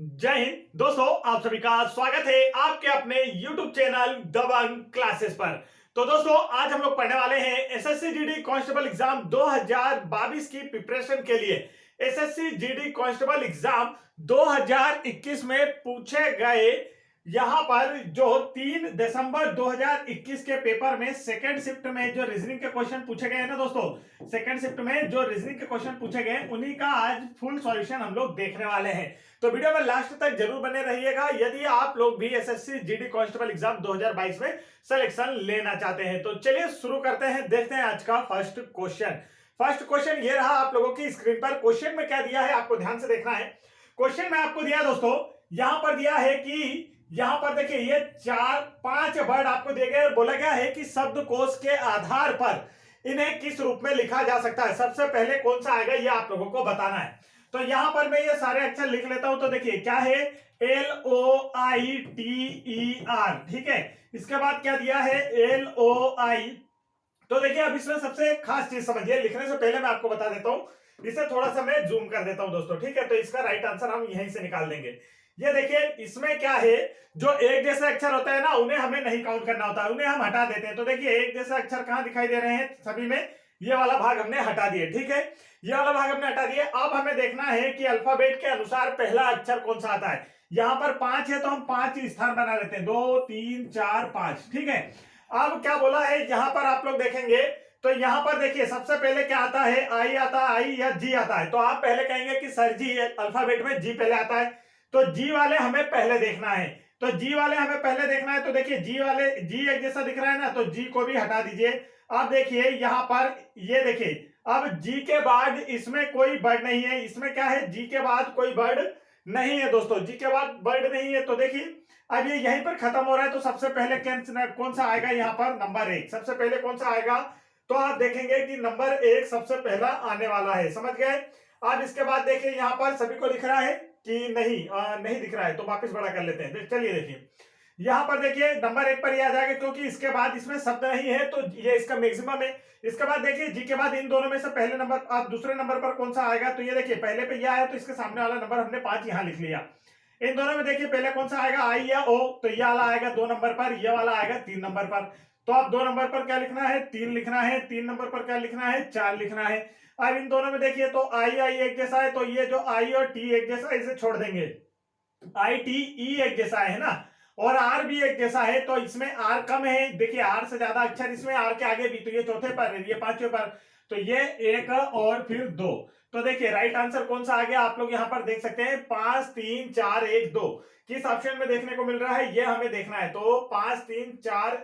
जय हिंद दोस्तों, आप सभी का स्वागत है आपके अपने YouTube चैनल दबंग क्लासेस पर। तो दोस्तों, आज हम लोग पढ़ने वाले हैं एसएससी जीडी कांस्टेबल एग्जाम 2022 की प्रिपरेशन के लिए। एसएससी जीडी कांस्टेबल एग्जाम 2021 में पूछे गए यहां पर जो 3 दिसंबर 2021 के पेपर में सेकंड शिफ्ट में जो रीजनिंग के क्वेश्चन पूछे गए हैं ना दोस्तों, सेकंड शिफ्ट में जो रीजनिंग के क्वेश्चन पूछे गए उन्हीं का आज फुल सॉल्यूशन हम लोग देखने वाले हैं। तो वीडियो में लास्ट तक जरूर बने रहिएगा यदि आप लोग भी एसएससी जीडी कांस्टेबल एग्जाम 2022 में सिलेक्शन लेना चाहते हैं। तो चलिए शुरू करते हैं, देखते हैं आज का फर्स्ट क्वेश्चन। फर्स्ट क्वेश्चन ये रहा आप लोगों की स्क्रीन पर। क्वेश्चन में क्या दिया है आपको ध्यान से देखना है। क्वेश्चन में आपको दिया दोस्तों, यहां पर दिया है कि यहां पर देखिए ये 4-5 वर्ड आपको दिए गए और बोला गया है कि शब्दकोश के आधार पर इन्हें किस रूप में लिखा जा सकता है। सबसे पहले कौन सा आएगा ये आप लोगों को बताना है। तो यहां पर मैं ये सारे अक्षर लिख लेता हूं। तो देखिए क्या है, LOITER, ठीक है। इसके बाद क्या दिया है, LOI। तो देखिए अब इसमें सबसे खास चीज समझिए, लिखने से पहले मैं आपको बता देता हूं। इसे थोड़ा सा मैं जूम कर देता हूं दोस्तों, ठीक है। तो इसका राइट आंसर हम यहीं से निकाल देंगे। ये देखिए इसमें क्या है, जो एक जैसे अक्षर होता है ना उन्हें हमें नहीं काउंट करना होता है, उन्हें हम हटा देते हैं। तो देखिए एक जैसे अक्षर कहां दिखाई दे रहे हैं सभी में, ये वाला भाग हमने हटा दिए, ठीक है। ये वाला भाग हमने हटा दिए। अब हमें देखना है कि अल्फाबेट के अनुसार पहला अक्षर कौन सा आता है। यहां पर 5 है तो हम 5 ही स्थान बना लेते हैं, 2 3 4 5, ठीक है। अब क्या बोला है यहां पर आप लोग देखेंगे तो यहां पर देखिए सबसे पहले क्या आता है, आई आता है, आई या जी आता है। तो आप पहले कहेंगे कि सर जी अल्फाबेट में जी पहले आता है, तो जी वाले हमें पहले देखना है। तो जी वाले हमें पहले देखना है। तो देखिए जी वाले, जी एक जैसा दिख रहा है ना, तो जी को भी हटा दीजिए। अब देखिए यहां पर ये देखिए, अब जी के बाद इसमें कोई वर्ड नहीं है। इसमें क्या है, जी के बाद कोई वर्ड नहीं है दोस्तों, जी के बाद वर्ड नहीं है। तो देखिए अब ये यहीं पर खत्म हो रहा है। तो सबसे पहले कौन सा आएगा यहाँ पर, नंबर 1 सबसे पहले कौन सा आएगा। तो आप देखेंगे कि नंबर 1 सबसे पहला आने वाला है, समझ गए। अब इसके बाद देखिए यहाँ पर सभी को दिख रहा है कि नहीं, नहीं दिख रहा है। तो वापस बड़ा कर लेते हैं। चलिए देखिए यहाँ पर देखिए नंबर 1 पर ही आ जाएगा, क्योंकि इसके बाद इसमें शब्द नहीं है तो ये इसका मैक्सिमम है। इसके बाद देखिए जी के बाद इन दोनों में से पहले नंबर, आप दूसरे नंबर पर कौन सा आएगा। तो ये देखिए पहले पे ये आया तो इसके सामने वाला नंबर हमने 5 यहाँ लिख लिया। इन दोनों में देखिए पहले कौन सा आएगा, आई या ओ। तो ये वाला आएगा 2 नंबर पर, ये वाला आएगा 3 नंबर पर। तो आप 2 नंबर पर क्या लिखना है, 3 लिखना है। 3 नंबर पर क्या लिखना है, 4 लिखना है। अब इन दोनों में देखिए तो आई आई एक जैसा है, तो ये जो आई और टी एक जैसा है इसे छोड़ देंगे। आई टी ई एक जैसा है ना, और आर भी एक जैसा है। तो इसमें आर कम है, देखिए आर से ज्यादा अक्षर इसमें, आर के आगे भी। तो ये चौथे पर है, ये पांचवें पर। तो ये 1 और फिर 2। तो देखिए राइट आंसर कौन सा आ गया, आप लोग यहाँ पर देख सकते हैं 5 3 4 1 2। किस ऑप्शन में देखने को मिल रहा है ये हमें देखना है। तो 5 3 4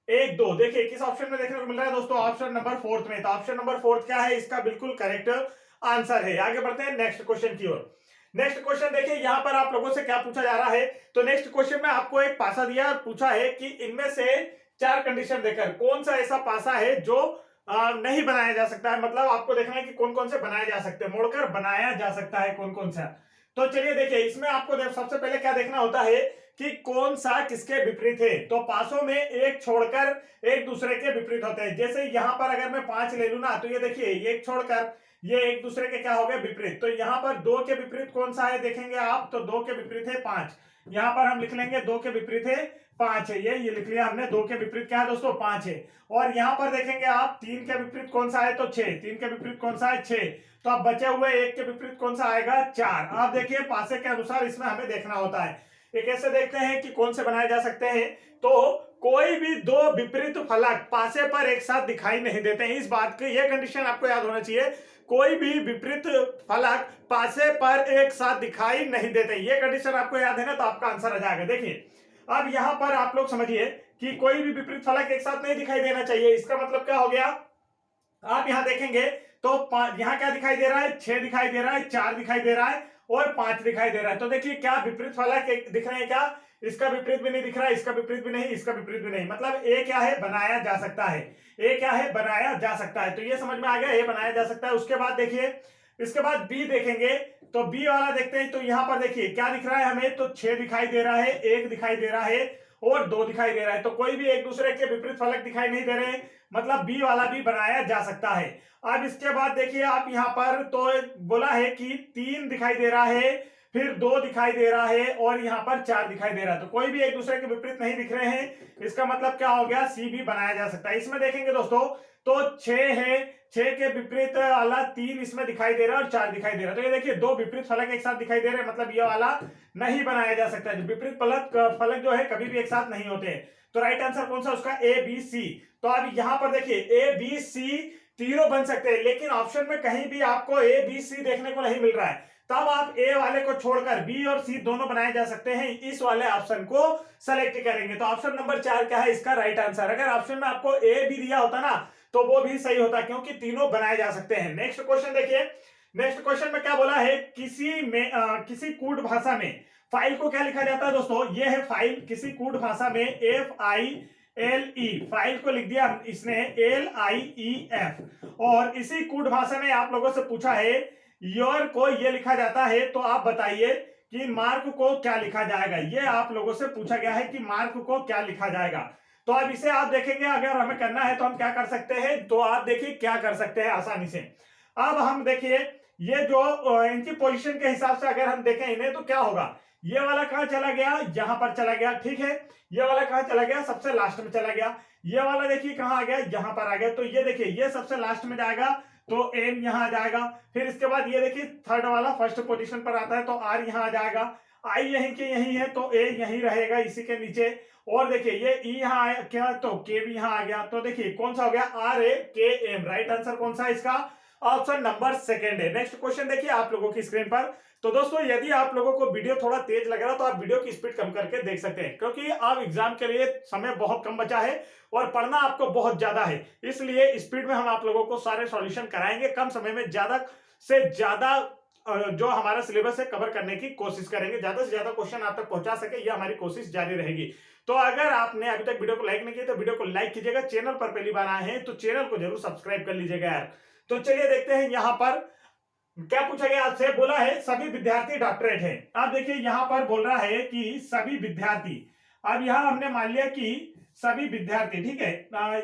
1 2 देखिए किस ऑप्शन में देखने को मिल रहा है दोस्तों, ऑप्शन नंबर 4 में। तो ऑप्शन नंबर 4 क्या है, इसका बिल्कुल करेक्ट आंसर है। आगे बढ़ते हैं नेक्स्ट क्वेश्चन की ओर। नेक्स्ट क्वेश्चन देखिए यहाँ पर आप लोगों से क्या पूछा जा रहा है। तो नेक्स्ट क्वेश्चन में आपको एक पासा दिया और पूछा है कि इनमें से 4 कंडीशन देकर कौन सा ऐसा पासा है जो नहीं बनाया जा सकता है। मतलब आपको देखना है कि कौन कौन से बनाए जा सकते हैं, मोड़कर बनाया जा सकता है कौन कौन सा। तो चलिए देखिए इसमें आपको सबसे पहले क्या देखना होता है कि कौन सा किसके विपरीत है। तो पासों में एक छोड़कर एक दूसरे के विपरीत होते हैं। जैसे यहां पर अगर मैं 5 ले लू ना, तो ये देखिए एक छोड़कर ये एक दूसरे के क्या हो गए, विपरीत। तो यहाँ पर 2 के विपरीत कौन सा है देखेंगे आप, तो 2 के विपरीत है 5। यहाँ पर हम लिख लेंगे 2 के विपरीत है 5 है। ये लिख लिया हमने, 2 के विपरीत क्या है दोस्तों, 5 है। और यहाँ पर देखेंगे आप 3 के विपरीत कौन सा है, तो 6। 3 के विपरीत कौन सा है, 6। तो अब बचे हुए 1 के विपरीत कौन सा आएगा, 4। आप देखिए पासे के अनुसार इसमें हमें देखना होता है। ये कैसे देखते हैं कि कौन से बनाए जा सकते हैं। तो कोई भी 2 विपरीत फलक पासे पर एक साथ दिखाई नहीं देते हैं। इस बात की यह कंडीशन आपको याद होना चाहिए, कोई भी विपरीत फलक पासे पर एक साथ दिखाई नहीं देते। ये कंडीशन आपको याद है ना, तो आपका आंसर आ जाएगा। देखिए अब यहां पर आप लोग समझिए कि कोई भी विपरीत फलक एक साथ नहीं दिखाई देना चाहिए। इसका मतलब क्या हो गया, आप यहां देखेंगे तो यहां क्या दिखाई दे रहा है, 6 दिखाई दे रहा है, 4 दिखाई दे रहा है और 5 दिखाई दे रहा है। तो देखिए क्या विपरीत फलक दिख रहे हैं क्या, इसका विपरीत भी नहीं दिख रहा है, इसका विपरीत भी नहीं, इसका विपरीत भी नहीं। मतलब ए क्या है, बनाया जा सकता है। ए क्या है, बनाया जा सकता है। तो ये समझ में आ गया, ए बनाया जा सकता है। उसके बाद देखिए इसके बाद बी देखेंगे, तो बी वाला देखते हैं। तो यहां पर देखिए क्या दिख रहा है हमें, तो 6 दिखाई दे रहा है, 1 दिखाई दे रहा है और 2 दिखाई दे रहा है। तो कोई भी एक दूसरे के विपरीत फलक दिखाई नहीं दे रहे हैं, मतलब बी वाला भी बनाया जा सकता है। अब इसके बाद देखिए आप यहां पर तो बोला है कि 3 दिखाई दे रहा है, फिर 2 दिखाई दे रहा है और यहाँ पर 4 दिखाई दे रहा है, तो कोई भी एक दूसरे के विपरीत नहीं दिख रहे हैं। इसका मतलब क्या हो गया, सी भी बनाया जा सकता है। इसमें देखेंगे दोस्तों तो 6 है, 6 के विपरीत वाला 3 इसमें दिखाई दे रहा है और 4 दिखाई दे रहा है, तो ये देखिए 2 विपरीत फलक एक साथ दिखाई दे रहे हैं, मतलब ये वाला नहीं बनाया जा सकता है। विपरीत फलक जो है कभी भी एक साथ नहीं होते हैं। तो राइट आंसर कौन सा उसका, ए बी सी। तो अब यहां पर देखिए ए बी सी तीनों बन सकते हैं, लेकिन ऑप्शन में कहीं भी आपको ए बी सी देखने को नहीं मिल रहा है, तब आप ए वाले को छोड़कर बी और सी दोनों बनाए जा सकते हैं, इस वाले ऑप्शन को सेलेक्ट करेंगे। तो ऑप्शन नंबर 4 क्या है इसका राइट आंसर। अगर ऑप्शन में आपको ए भी दिया होता ना तो वो भी सही होता, क्योंकि तीनों बनाए जा सकते हैं। नेक्स्ट क्वेश्चन देखिए, नेक्स्ट क्वेश्चन में क्या बोला है, किसी कूट भाषा में फाइल को क्या लिखा जाता है दोस्तों, ये है फाइल, किसी कूट भाषा में FILE, फाइल को लिख दिया इसने LIEF, और इसी कूट भाषा में आप लोगों से पूछा है योर को ये लिखा जाता है, तो आप बताइए कि मार्क को क्या लिखा जाएगा। ये आप लोगों से पूछा गया है कि मार्क को क्या लिखा जाएगा। तो अब इसे आप देखेंगे, अगर हमें करना है तो हम क्या कर सकते हैं, तो आप देखिए क्या कर सकते हैं आसानी से। अब हम देखिए ये जो इनकी पोजीशन के हिसाब से अगर हम देखें इन्हें, तो क्या होगा, ये वाला कहां चला गया, यहां पर चला गया, ठीक है। ये वाला कहां चला गया, सबसे लास्ट में चला गया। ये वाला देखिए कहां आ गया, यहां पर आ गया। तो ये देखिए ये सबसे लास्ट में जाएगा तो एम यहां आ जाएगा। फिर इसके बाद ये देखिए थर्ड वाला फर्स्ट पोजीशन पर आता है तो आर यहां आ जाएगा। आई यहीं के यहीं है तो ए यहीं रहेगा इसी के नीचे। और देखिए ये ई यहां आया क्या, तो के भी यहां आ गया। तो देखिए कौन सा हो गया, RAKM। राइट आंसर कौन सा है इसका, ऑप्शन नंबर 2 है। नेक्स्ट क्वेश्चन देखिए आप लोगों की स्क्रीन पर। तो दोस्तों यदि आप लोगों को वीडियो थोड़ा तेज लग रहा है तो आप वीडियो की स्पीड कम करके देख सकते हैं, क्योंकि आप एग्जाम के लिए समय बहुत कम बचा है और पढ़ना आपको बहुत ज्यादा है, इसलिए स्पीड में हम आप लोगों को सारे सॉल्यूशन कराएंगे, कम समय में ज्यादा से ज्यादा जो हमारा सिलेबस है कवर करने की कोशिश करेंगे, ज्यादा से ज्यादा क्वेश्चन आप तक पहुंचा सके, ये हमारी कोशिश जारी रहेगी। तो अगर आपने अभी तक वीडियो को लाइक नहीं किया तो वीडियो को लाइक कीजिएगा, चैनल पर पहली बार आए हैं तो चैनल को जरूर सब्सक्राइब कर लीजिएगा यार। तो चलिए देखते हैं यहाँ पर क्या पूछा गया आपसे, बोला है सभी विद्यार्थी डॉक्टरेट है। आप देखिए यहाँ पर बोल रहा है कि सभी विद्यार्थी, अब यहाँ हमने मान लिया कि सभी विद्यार्थी, ठीक है,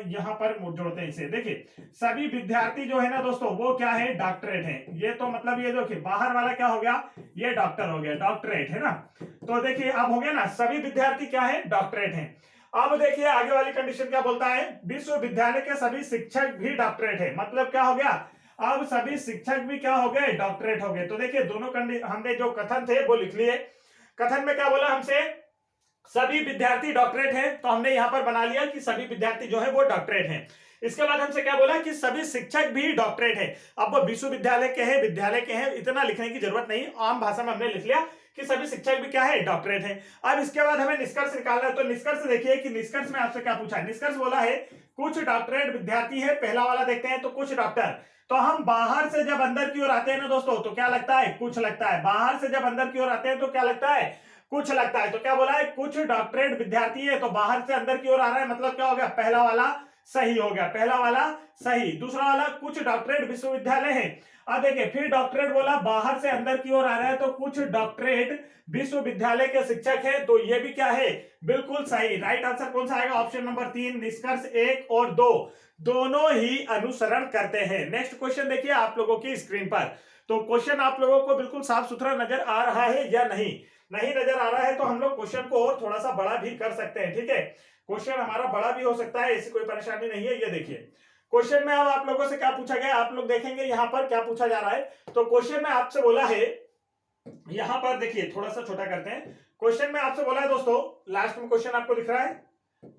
यहाँ पर जोड़ते हैं इसे। देखिए सभी विद्यार्थी जो है ना दोस्तों वो क्या है, डॉक्टरेट है। ये तो मतलब ये देखिए बाहर वाला क्या हो गया, ये डॉक्टर हो गया, डॉक्टरेट है ना। तो देखिए अब हो गया ना, सभी विद्यार्थी क्या है, डॉक्टरेट है। अब देखिए आगे वाली कंडीशन क्या बोलता है, विश्वविद्यालय के सभी शिक्षक भी डॉक्टरेट है। मतलब क्या हो गया, अब सभी शिक्षक भी क्या हो गए, डॉक्टरेट हो गए। तो देखिए दोनों हमने जो कथन थे वो लिख लिए। कथन में क्या बोला हमसे, सभी विद्यार्थी डॉक्टरेट हैं, तो हमने यहां पर बना लिया कि सभी विद्यार्थी जो है वो डॉक्टरेट हैं। इसके बाद हमसे क्या बोला कि सभी शिक्षक भी डॉक्टरेट हैं। अब वो विश्वविद्यालय के हैं, विद्यालय के हैं, इतना लिखने की जरूरत नहीं, आम भाषा में हमने लिख लिया कि सभी शिक्षक भी क्या है, डॉक्टरेट हैं। अब इसके बाद हमें निष्कर्ष निकालना है। तो निष्कर्ष देखिए कि निष्कर्ष में आपसे क्या पूछा है। निष्कर्ष बोला है कुछ डॉक्टरेट विद्यार्थी है, पहला वाला देखते हैं। तो कुछ डॉक्टर, तो हम बाहर से जब अंदर की ओर आते हैं ना दोस्तों तो क्या लगता है, कुछ लगता है। बाहर से जब अंदर की ओर आते हैं तो क्या लगता है, कुछ लगता है। तो क्या बोला है, कुछ डॉक्टरेट विद्यार्थी है, तो बाहर से अंदर की ओर आ रहा है, मतलब क्या हो गया, पहला वाला सही हो गया, पहला वाला सही। दूसरा वाला कुछ डॉक्टरेट विश्वविद्यालय है। अब देखिए फिर डॉक्टरेट बोला बाहर से अंदर की ओर आ रहा है, तो कुछ डॉक्टरेट विश्वविद्यालय के शिक्षक है, तो ये भी क्या है, बिल्कुल सही। राइट आंसर कौन सा आएगा, ऑप्शन नंबर 3। निष्कर्ष 1 और 2 दोनों ही अनुसरण करते हैं। नेक्स्ट क्वेश्चन देखिए आप लोगों की स्क्रीन पर। तो क्वेश्चन आप लोगों को बिल्कुल साफ सुथरा नजर आ रहा है या नहीं, नहीं नजर आ रहा है तो हम लोग क्वेश्चन को और थोड़ा सा बड़ा भी कर सकते हैं, ठीक है। क्वेश्चन हमारा बड़ा भी हो सकता है, ऐसी कोई परेशानी नहीं है। ये देखिए क्वेश्चन में अब आप लोगों से क्या पूछा गया, आप लोग देखेंगे यहाँ पर क्या पूछा जा रहा है। तो क्वेश्चन में आपसे बोला है, यहाँ पर देखिए थोड़ा सा छोटा करते हैं। क्वेश्चन में आपसे बोला है दोस्तों, लास्ट में क्वेश्चन आपको दिख रहा है,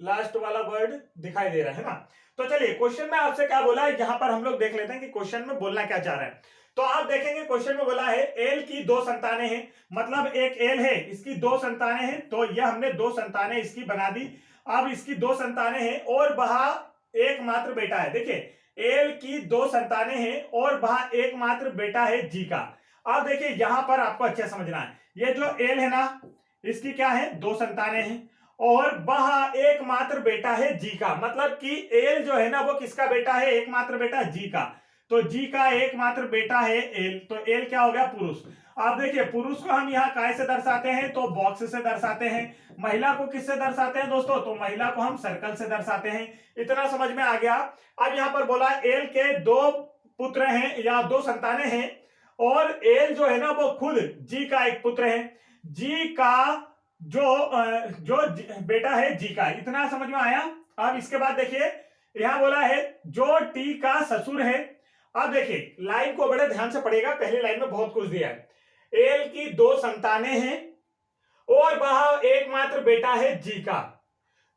लास्ट वाला वर्ड दिखाई दे रहा है ना। तो चलिए क्वेश्चन में आपसे क्या बोला है, यहाँ पर हम लोग देख लेते हैं कि क्वेश्चन में बोलना क्या चाह रहा है। तो आप देखेंगे क्वेश्चन में बोला है एल की 2 संतानें हैं, मतलब एक एल है, इसकी 2 संतानें हैं, तो यह हमने 2 संतानें इसकी बना दी। अब इसकी 2 संतानें हैं और वहां एकमात्र बेटा है। देखिए एल की 2 संतानें हैं और वहां एकमात्र बेटा है जी का। अब देखिए यहां पर आपको अच्छा समझना है, ये जो एल है ना, इसकी क्या है, 2 संतानें हैं और वह एकमात्र बेटा है जी का। मतलब कि एल जो है ना वो किसका बेटा है, एकमात्र बेटा जी का। तो जी का एकमात्र बेटा है एल, तो एल क्या हो गया, पुरुष। आप देखिए पुरुष को हम यहाँ काय से दर्शाते हैं, तो बॉक्स से दर्शाते हैं। महिला को किससे दर्शाते हैं दोस्तों, तो महिला को हम सर्कल से दर्शाते हैं। इतना समझ में आ गया। अब यहाँ पर बोला एल के 2 पुत्र हैं या 2 संतानें हैं और एल जो है ना वो खुद जी का एक पुत्र है, जी का जो बेटा है जी का। इतना समझ में आया। अब इसके बाद देखिए यहां बोला है जो टी का ससुर है। अब देखिए लाइन को बड़े ध्यान से पढ़ेगा, पहली लाइन में बहुत कुछ दिया है। एल की 2 संतानें हैं और वह एकमात्र बेटा है जी का,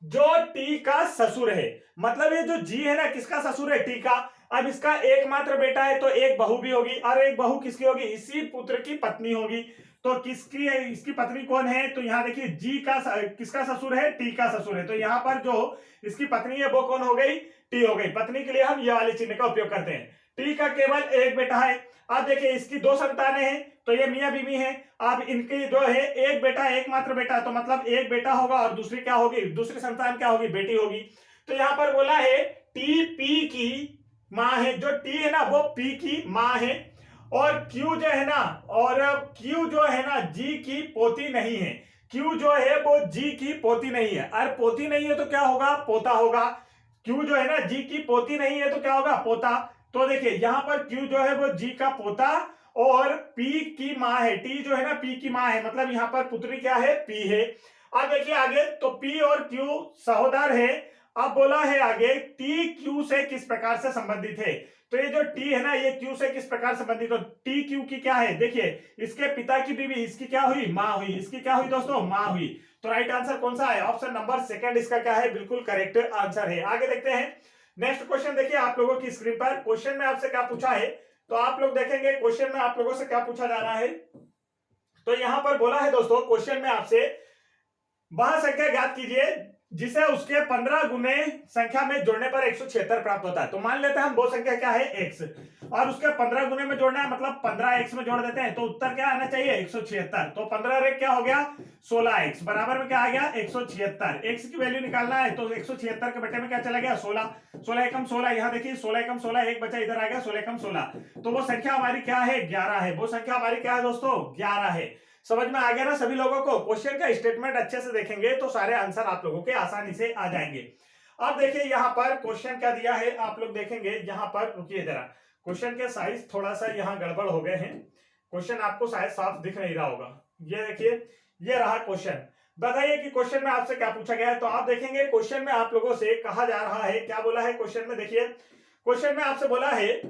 जो टी का ससुर है। मतलब ये जो जी है ना किसका ससुर है, टी का। अब इसका एकमात्र बेटा है तो एक बहू भी होगी, और एक बहू किसकी होगी, इसी पुत्र की पत्नी होगी। तो किसकी है, इसकी पत्नी कौन है, तो यहाँ देखिए जी का किसका ससुर है, टी का ससुर है। तो यहाँ पर जो इसकी पत्नी है वो कौन हो गई, टी हो गई। पत्नी के लिए हम ये वाले चिन्ह का उपयोग करते हैं। टी का केवल एक बेटा है। अब देखिए इसकी 2 संतानें हैं तो ये मियां बीवी है। अब इनकी जो है एक बेटा एकमात्र बेटा, तो मतलब एक बेटा होगा और दूसरी क्या होगी, दूसरी संतान क्या होगी, बेटी होगी। तो यहां पर बोला है टी पी की मां है, जो टी है ना वो पी की मां है, और क्यू जो है ना, और क्यू जो है ना जी की पोती नहीं है। क्यू जो है वो जी की पोती नहीं है, और पोती नहीं है तो क्या होगा, पोता होगा। क्यू जो है ना जी की पोती नहीं है तो क्या होगा, पोता। तो देखिए यहां पर क्यू जो है वो जी का पोता और पी की मां है। टी जो है ना पी की मां है, मतलब यहां पर पुत्री क्या है, पी है। अब देखिए आगे, तो पी और क्यू सहोदर है। अब बोला है आगे टी क्यू से किस प्रकार से संबंधित है। तो ये जो टी है ना ये क्यू से किस प्रकार संबंधित, तो टी क्यू की क्या है, देखिए इसके पिता की बीवी, इसकी क्या हुई, मां हुई। इसकी क्या हुई दोस्तों, मां हुई। तो राइट आंसर कौन सा है, ऑप्शन नंबर सेकंड इसका क्या है, बिल्कुल करेक्ट आंसर है। आगे देखते हैं नेक्स्ट क्वेश्चन। देखिए आप लोगों की स्क्रीन पर क्वेश्चन में आपसे क्या पूछा है, तो आप लोग देखेंगे क्वेश्चन में आप लोगों से क्या पूछा जा रहा है। तो यहां पर बोला है दोस्तों क्वेश्चन में आपसे वह संख्या ज्ञात कीजिए जिसे उसके 15 गुने संख्या में जोड़ने पर 176 प्राप्त होता है। तो मान लेते हैं हम वो संख्या क्या है, x, और उसके 15 गुने में जोड़ना है, मतलब 15 x में जोड़ देते हैं तो उत्तर क्या आना चाहिए, 176। तो 15 रेख क्या हो गया, 16x बराबर में क्या आ गया, 176। x की वैल्यू निकालना है तो 176 के बटे में क्या चला गया, 16। 16 एकम 16, यहाँ देखिए 16 एकम 16, एक बचा इधर आ गया, 16 एकम 16। तो वो संख्या हमारी क्या है, 11 है। वो संख्या हमारी क्या है दोस्तों, 11 है। समझ में आ गया ना सभी लोगों को। क्वेश्चन का स्टेटमेंट अच्छे से देखेंगे तो सारे आंसर आप लोगों के आसानी से आ जाएंगे। अब देखिए यहाँ पर क्वेश्चन क्या दिया है, आप लोग देखेंगे यहाँ पर, रुकिए जरा, क्वेश्चन के साइज थोड़ा सा यहाँ गड़बड़ हो गए हैं। क्वेश्चन आपको शायद साफ दिख नहीं रहा होगा। ये देखिए ये रहा क्वेश्चन। बताइए कि क्वेश्चन में आपसे क्या पूछा गया है। तो आप देखेंगे क्वेश्चन में आप लोगों से कहा जा रहा है, क्या बोला है क्वेश्चन में, देखिए क्वेश्चन में आपसे बोला है,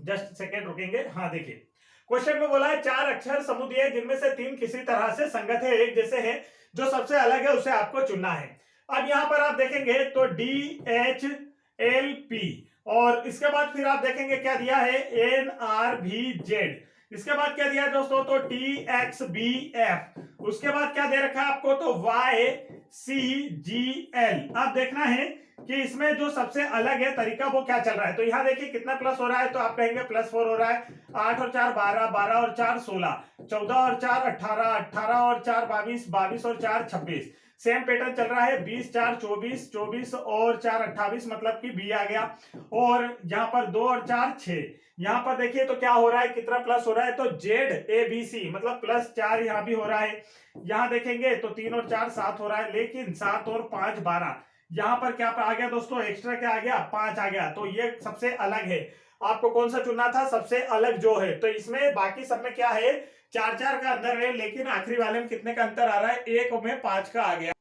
जस्ट सेकेंड रुकेंगे, हाँ देखिए क्वेश्चन में बोला है 4 अक्षर समूह दिए जिनमें से 3 किसी तरह से संगत है, एक जैसे हैं, जो सबसे अलग है उसे आपको चुनना है। अब यहां पर आप देखेंगे तो डी एच एल पी, और इसके बाद फिर आप देखेंगे क्या दिया है, एन आर भी जेड। इसके बाद क्या दिया है दोस्तों, तो टी एक्स बी एफ। उसके बाद क्या दे रखा है आपको, तो वाई सी जी एल। अब देखना है कि इसमें जो सबसे अलग है तरीका वो क्या चल रहा है। तो यहाँ देखिए कितना प्लस हो रहा है, तो आप कहेंगे +4 हो रहा है। 8 और 4 12, 12 और 4 16, 14 और 4 18, 18 और 4 22, 22 और 4 26। सेम पैटर्न चल रहा है, 20 4 24, 24 और 4 28, मतलब कि बी आ गया। और यहाँ पर 2 और 4 6। यहाँ पर देखिए तो क्या हो रहा है, कितना प्लस हो रहा है, तो जेड ए बी सी, मतलब +4 यहाँ भी हो रहा है। यहाँ देखेंगे तो 3 और 4 7 हो रहा है, लेकिन 7 और 5 12। यहां पर क्या आ गया दोस्तों, एक्स्ट्रा क्या आ गया, 5 आ गया। तो ये सबसे अलग है। आपको कौन सा चुनना था, सबसे अलग जो है। तो इसमें बाकी सब में क्या है, 4 का अंदर है, लेकिन आखिरी वाले में कितने का अंतर आ रहा है, 1 में 5 का आ गया।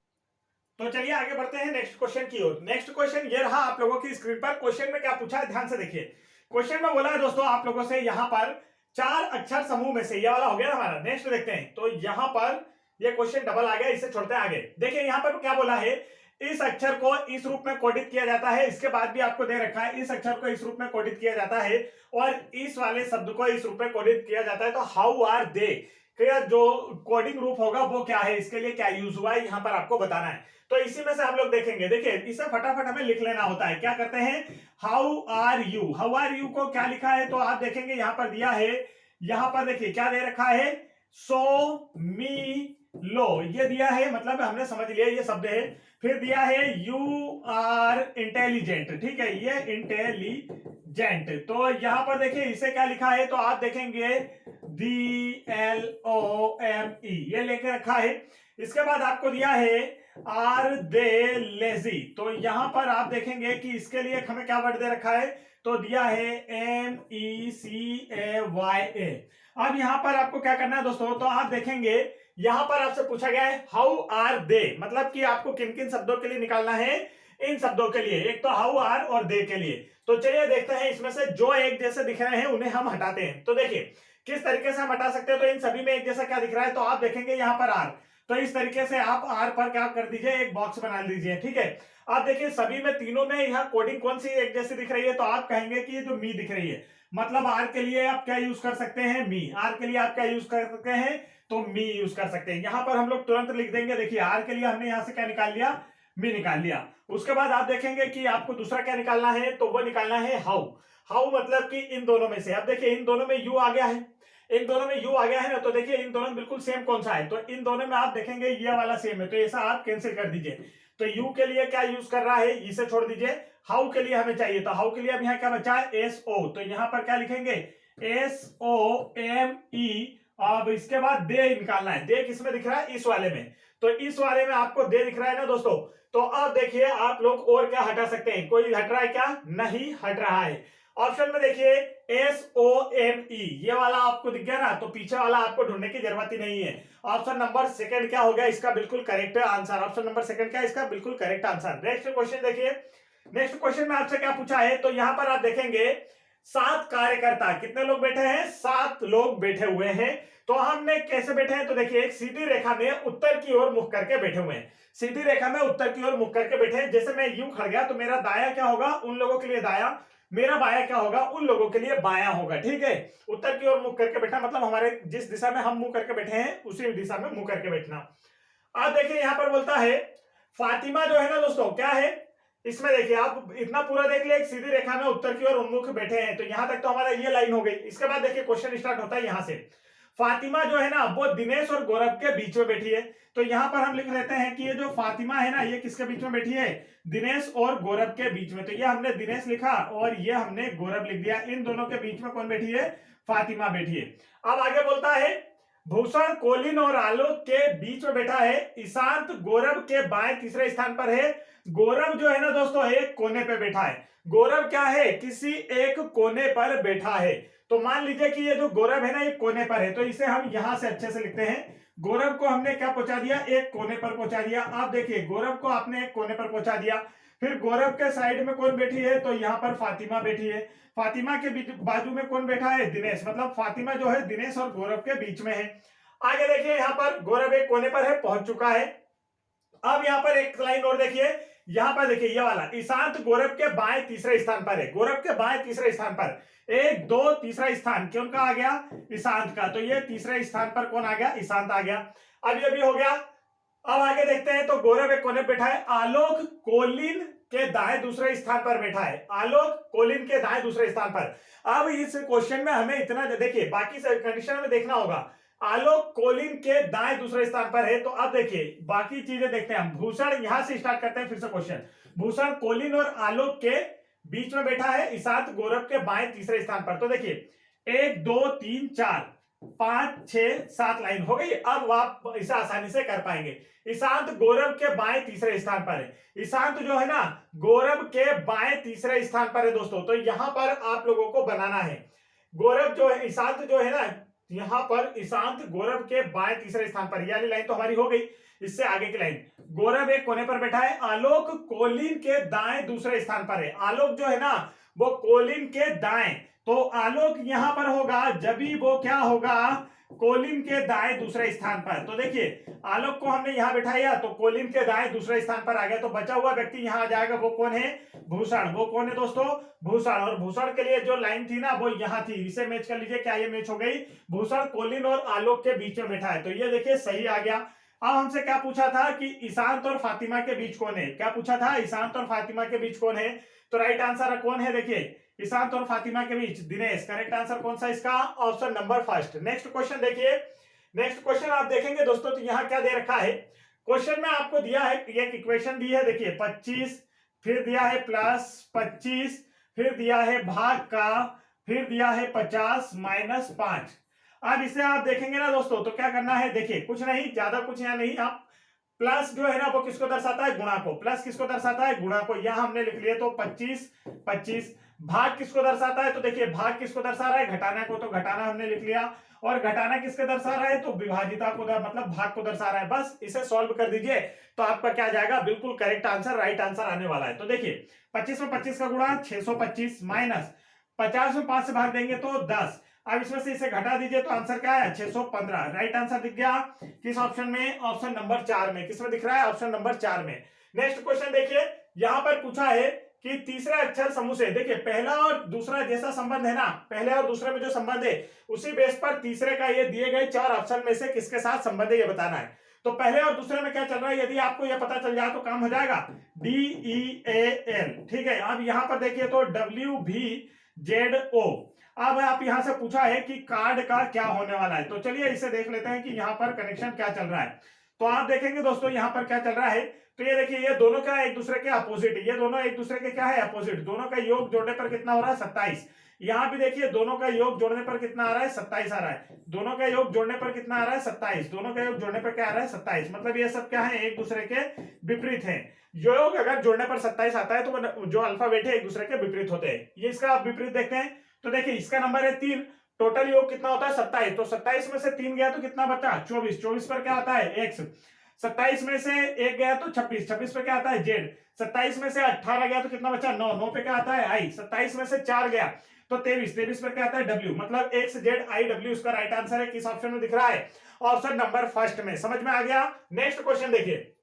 तो चलिए आगे बढ़ते हैं नेक्स्ट क्वेश्चन की ओर। नेक्स्ट क्वेश्चन ये रहा आप लोगों की स्क्रीन पर। क्वेश्चन में क्या पूछा है, ध्यान से देखिए। क्वेश्चन में बोला है दोस्तों आप लोगों से, यहाँ पर 4 अक्षर समूह में से, ये वाला हो गया हमारा। नेक्स्ट देखते हैं, तो यहाँ पर ये क्वेश्चन डबल आ गया, इसे छोड़ते हैं आगे। देखिए यहाँ पर क्या बोला है, इस अक्षर को इस रूप में कोडित किया जाता है। इसके बाद भी आपको दे रखा है, इस अक्षर को इस रूप में कोडित किया जाता है और इस वाले शब्द को इस रूप में कोडित किया जाता है। तो हाउ आर दे, जो कोडिंग रूप होगा वो क्या है, इसके लिए क्या यूज हुआ है, यहाँ पर आपको बताना है। तो इसी में से हम लोग देखेंगे। देखिए इसे फटाफट हमें लिख लेना होता है। क्या करते हैं, how are you. How are you को क्या लिखा है, तो आप देखेंगे यहाँ पर दिया है, यहाँ पर देखिए क्या दे रखा है, सो मी लो, ये दिया है, मतलब हमने समझ लिया ये शब्द है। फिर दिया है यू आर इंटेलिजेंट, ठीक है, ये इंटेलिजेंट। तो यहां पर देखिए इसे क्या लिखा है, तो आप देखेंगे DLOME, ये लेके रखा है। इसके बाद आपको दिया है आर दे लेजी। तो यहां पर आप देखेंगे कि इसके लिए हमें क्या वर्ड दे रखा है, तो दिया है MECAYA। अब यहां पर आपको क्या करना है दोस्तों, तो आप देखेंगे यहां पर आपसे पूछा गया है हाउ आर दे, मतलब कि आपको किन किन शब्दों के लिए निकालना है, इन शब्दों के लिए, एक तो हाउ आर और दे के लिए। तो चलिए देखते हैं इसमें से जो एक जैसे दिख रहे हैं उन्हें हम हटाते हैं। तो देखिए किस तरीके से हम हटा सकते हैं, तो इन सभी में एक जैसा क्या दिख रहा है, तो आप देखेंगे यहाँ पर आर, तो इस तरीके से आप आर पर क्या कर दीजिए, एक बॉक्स बना लीजिए, ठीक है। आप देखिए सभी में, तीनों में यहाँ कोडिंग कौन सी एक जैसी दिख रही है, तो आप कहेंगे कि ये जो मी दिख रही है, मतलब आर के लिए आप क्या यूज कर सकते हैं, मी। आर के लिए आप क्या यूज कर सकते हैं, तो मी यूज कर सकते हैं। यहां पर हम लोग तुरंत लिख देंगे, देखिए आर के लिए हमने यहां से क्या निकाल लिया, मी निकाल लिया। उसके बाद आप देखेंगे कि आपको दूसरा क्या निकालना है, तो वो निकालना है हाउ। हाउ मतलब कि इन दोनों में से, अब देखिए इन दोनों में यू आ गया है, इन दोनों में यू आ गया है ना, तो देखिए इन दोनों में बिल्कुल सेम कौन सा है, तो इन दोनों में आप देखेंगे ये वाला सेम है, तो ऐसा आप कैंसिल कर दीजिए। तो यू के लिए क्या यूज कर रहा है, इसे छोड़ दीजिए। हाउ के लिए हमें चाहिए, तो हाउ के लिए अब यहाँ क्या बचा है, SO, तो यहाँ पर क्या लिखेंगे, SOME। अब इसके बाद दे निकालना है, दे किसमें दिख रहा है, इस वाले में, तो इस वाले में आपको दे दिख रहा है ना दोस्तों। तो अब देखिए आप लोग और क्या हटा सकते हैं, कोई हट रहा है क्या, नहीं हट रहा है। ऑप्शन में देखिए SOME, ये वाला आपको दिख गया ना, तो पीछे वाला आपको ढूंढने की जरूरत ही नहीं है। ऑप्शन नंबर सेकंड क्या हो गया, इसका बिल्कुल correct answer, option number second क्या, इसका बिल्कुल करेक्ट आंसर। नेक्स्ट क्वेश्चन देखिए, नेक्स्ट क्वेश्चन में आपसे क्या पूछा है, तो यहां पर आप देखेंगे 7 कार्यकर्ता, कितने लोग बैठे हैं, 7 लोग बैठे हुए हैं। तो हमने कैसे बैठे हैं, तो देखिए एक सीधी रेखा में उत्तर की ओर मुख करके बैठे हुए हैं, सीधी रेखा में उत्तर की ओर मुख करके बैठे हैं। जैसे मैं यूं खड़ गया तो मेरा दाया क्या होगा, उन लोगों के लिए दाया, मेरा बाया क्या होगा, उन लोगों के लिए बाया होगा, ठीक है। उत्तर की ओर मुख करके बैठा मतलब हमारे जिस दिशा में हम मुंह करके बैठे हैं उसी दिशा में मुंह करके बैठना। अब देखिए यहां पर बोलता है फातिमा जो है ना दोस्तों, क्या है, इसमें देखिए आप इतना पूरा देख लिया, एक सीधी रेखा में उत्तर की ओर उन्मुख बैठे हैं, तो यहां तक तो हमारा ये लाइन हो गई। इसके बाद देखिए क्वेश्चन स्टार्ट होता है यहां से, फातिमा जो है ना वो दिनेश और गौरव के बीच में बैठी है। तो यहां पर हम लिख लेते हैं कि ये जो फातिमा है ना, ये किसके बीच में बैठी है, दिनेश और गौरव के बीच में। तो ये हमने दिनेश लिखा और ये हमने गौरव लिख दिया, इन दोनों के बीच में कौन बैठी है, फातिमा बैठी है। अब आगे बोलता है भूषण कोलिन और आलोक के बीच में बैठा है, ईशांत गौरव के बाएं तीसरे स्थान पर है। गौरव जो है ना दोस्तों एक कोने पे बैठा है, गौरव क्या है, किसी एक कोने पर बैठा है। तो मान लीजिए कि ये जो गौरव है ना ये कोने पर है, तो इसे हम यहां से अच्छे से लिखते हैं, गौरव को हमने क्या पहुंचा दिया, एक कोने पर पहुंचा दिया। आप देखिए गौरव को आपने एक कोने पर पहुंचा दिया, फिर गौरव के साइड में कौन बैठी है, तो यहाँ पर फातिमा बैठी है। फातिमा के बाजू में कौन बैठा है, दिनेश, मतलब फातिमा जो है दिनेश और गौरव के बीच में है। आगे देखिए यहाँ पर गौरव एक कोने पर है, पहुंच चुका है। अब यहाँ पर एक लाइन और देखिए, यहां पर देखिए ये वाला ईशांत गौरव के बाएं तीसरे स्थान पर है, गौरव के बाएं तीसरे स्थान पर, 1 2 तीसरा स्थान क्यों का आ गया, ईशांत का, तो ये तीसरे स्थान पर कौन आ गया, ईशांत आ गया। अब ये भी हो गया। अब आगे देखते हैं, तो गौरव एक कोने बैठा है, आलोक कोलिन के दाएं दूसरे स्थान पर बैठा है, आलोक कोलिन के दाएं दूसरे स्थान पर। अब इस क्वेश्चन में हमें इतना देखिए, बाकी कंडीशन में देखना होगा, आलोक कोलिन के दाएं दूसरे स्थान पर है। तो अब देखिए बाकी चीजें देखते हैं हम, भूषण यहां से स्टार्ट करते हैं फिर से क्वेश्चन, भूषण कोलिन और आलोक के बीच में बैठा है, ईशांत गौरव के बाएं तीसरे स्थान पर। तो देखिए 1 2 3 4 5 6 7 लाइन हो गई। अब आप इसे आसानी से कर पाएंगे, ईशांत गौरव के बाएं तीसरे स्थान पर है, ईशांत जो है ना गौरव के बाएं तीसरे स्थान पर है दोस्तों। तो यहां पर आप लोगों को बनाना है, गौरव जो है, ईशांत जो है ना, यहां पर ईशांत गौरव के बाएं तीसरे स्थान पर, यानी लाइन तो हमारी हो गई। इससे आगे की लाइन, गौरव एक कोने पर बैठा है, आलोक कोलिन के दाएं दूसरे स्थान पर है, आलोक जो है ना वो कोलिन के दाएं, तो आलोक यहां पर होगा जब भी वो क्या होगा, कोलिन के दाएं दूसरे स्थान पर। तो देखिए आलोक को हमने यहां बैठाया तो कोलिन के दाएं दूसरे स्थान पर आ गया, तो बचा हुआ व्यक्ति यहां आ जाएगा, वो कौन है, भूषण। वो कौन है दोस्तों, भूषण। और भूषण के लिए जो लाइन थी ना वो यहां थी, इसे मैच कर लीजिए, क्या ये मैच हो गई, भूषण कोलिन और आलोक के बीच में बैठा है, तो ये देखिए सही आ गया। अब हमसे क्या पूछा था कि ईशांत और फातिमा के बीच कौन है, क्या पूछा था, ईशांत और फातिमा के बीच कौन है, तो राइट आंसर कौन है, देखिए ईशांत और फातिमा के बीच दिनेश। करेक्ट आंसर कौन सा इसका, option number first. Next question देखिए, नेक्स्ट क्वेश्चन आप देखेंगे दोस्तों, तो यहाँ क्या दे रखा है, क्वेश्चन में आपको दिया है एक इक्वेशन दी है, देखिए 25, फिर दिया है प्लस 25, फिर दिया है भाग का, फिर दिया है 50 माइनस 5। अब इसे आप देखेंगे ना दोस्तों, तो क्या करना है, देखिए कुछ नहीं, ज्यादा कुछ यहाँ नहीं, आप प्लस जो है ना वो किसको दर्शाता है, गुणा को, प्लस किसको दर्शाता है, गुणा को, यहां हमने लिख लिया तो 25 25 भाग किसको दर्शाता है, तो देखिए भाग किसको दर्शा रहा है, घटाना को, तो घटाना हमने लिख लिया, और घटाना किसके दर्शा रहा है, तो विभाजिता को मतलब भाग को दर्शा रहा है। बस इसे सॉल्व कर दीजिए तो आपका क्या जाएगा, बिल्कुल करेक्ट आंसर, राइट आंसर आने वाला है। तो देखिए 25 में 25 का गुणा 625 माइनस 50 में 5 से भाग देंगे तो 10। अब इसमें से इसे घटा दीजिए तो आंसर क्या है, 615। राइट आंसर दिख गया किस ऑप्शन में, ऑप्शन नंबर 4 में। किसमें दिख रहा है, ऑप्शन नंबर 4 में। नेक्स्ट क्वेश्चन देखिए, यहां पर पूछा है कि तीसरे अक्षर समूह से, देखिए पहला और दूसरा जैसा संबंध है ना, पहले और दूसरे में जो संबंध है उसी बेस पर तीसरे का ये दिए गए 4 ऑप्शन में से किसके साथ संबंध है ये बताना है। तो पहले और दूसरे में क्या चल रहा है, यदि आपको यह पता चल जाए तो काम हो जाएगा, DEAL। ठीक है, अब यहां पर देखिए तो WVZO। अब आप यहां से पूछा है कि कार्ड का क्या होने वाला है, तो चलिए इसे देख लेते हैं कि यहां पर कनेक्शन क्या चल रहा है। तो आप देखेंगे दोस्तों यहां पर क्या चल रहा है, तो ये देखिए ये दोनों क्या है, एक दूसरे के अपोजिट, ये दोनों एक दूसरे के क्या है, अपोजिट। दोनों का योग जोड़ने पर कितना हो रहा है, 27। यहां भी देखिए दोनों का योग जोड़ने पर कितना आ रहा है, 27 आ रहा है। दोनों का योग जोड़ने पर कितना आ रहा है, 27। दोनों का योग जोड़ने पर क्या आ रहा है, 27। मतलब ये सब क्या है, एक दूसरे के विपरीत है। योग अगर जोड़ने पर 27 आता है तो जो अल्फाबेट है एक दूसरे के विपरीत होते हैं। ये इसका आप विपरीत देखते हैं, तो देखिए इसका नंबर है 3, टोटल योग कितना होता है 27। तो 27 में से 3 गया तो कितना बचा, 24। 24 पर क्या आता है, x। 27 में से 1 गया तो 26। 26 पे क्या आता है, z। 27 में से 18 गया तो कितना बचा, 9। 9 पे क्या आता है, i। 27 में से 4 गया तो 23। 23 पर क्या आता है, w। मतलब x z i w इसका राइट आंसर है। किस ऑप्शन में दिख रहा है, ऑप्शन नंबर फर्स्ट में। समझ में आ गया। नेक्स्ट क्वेश्चन देखिए,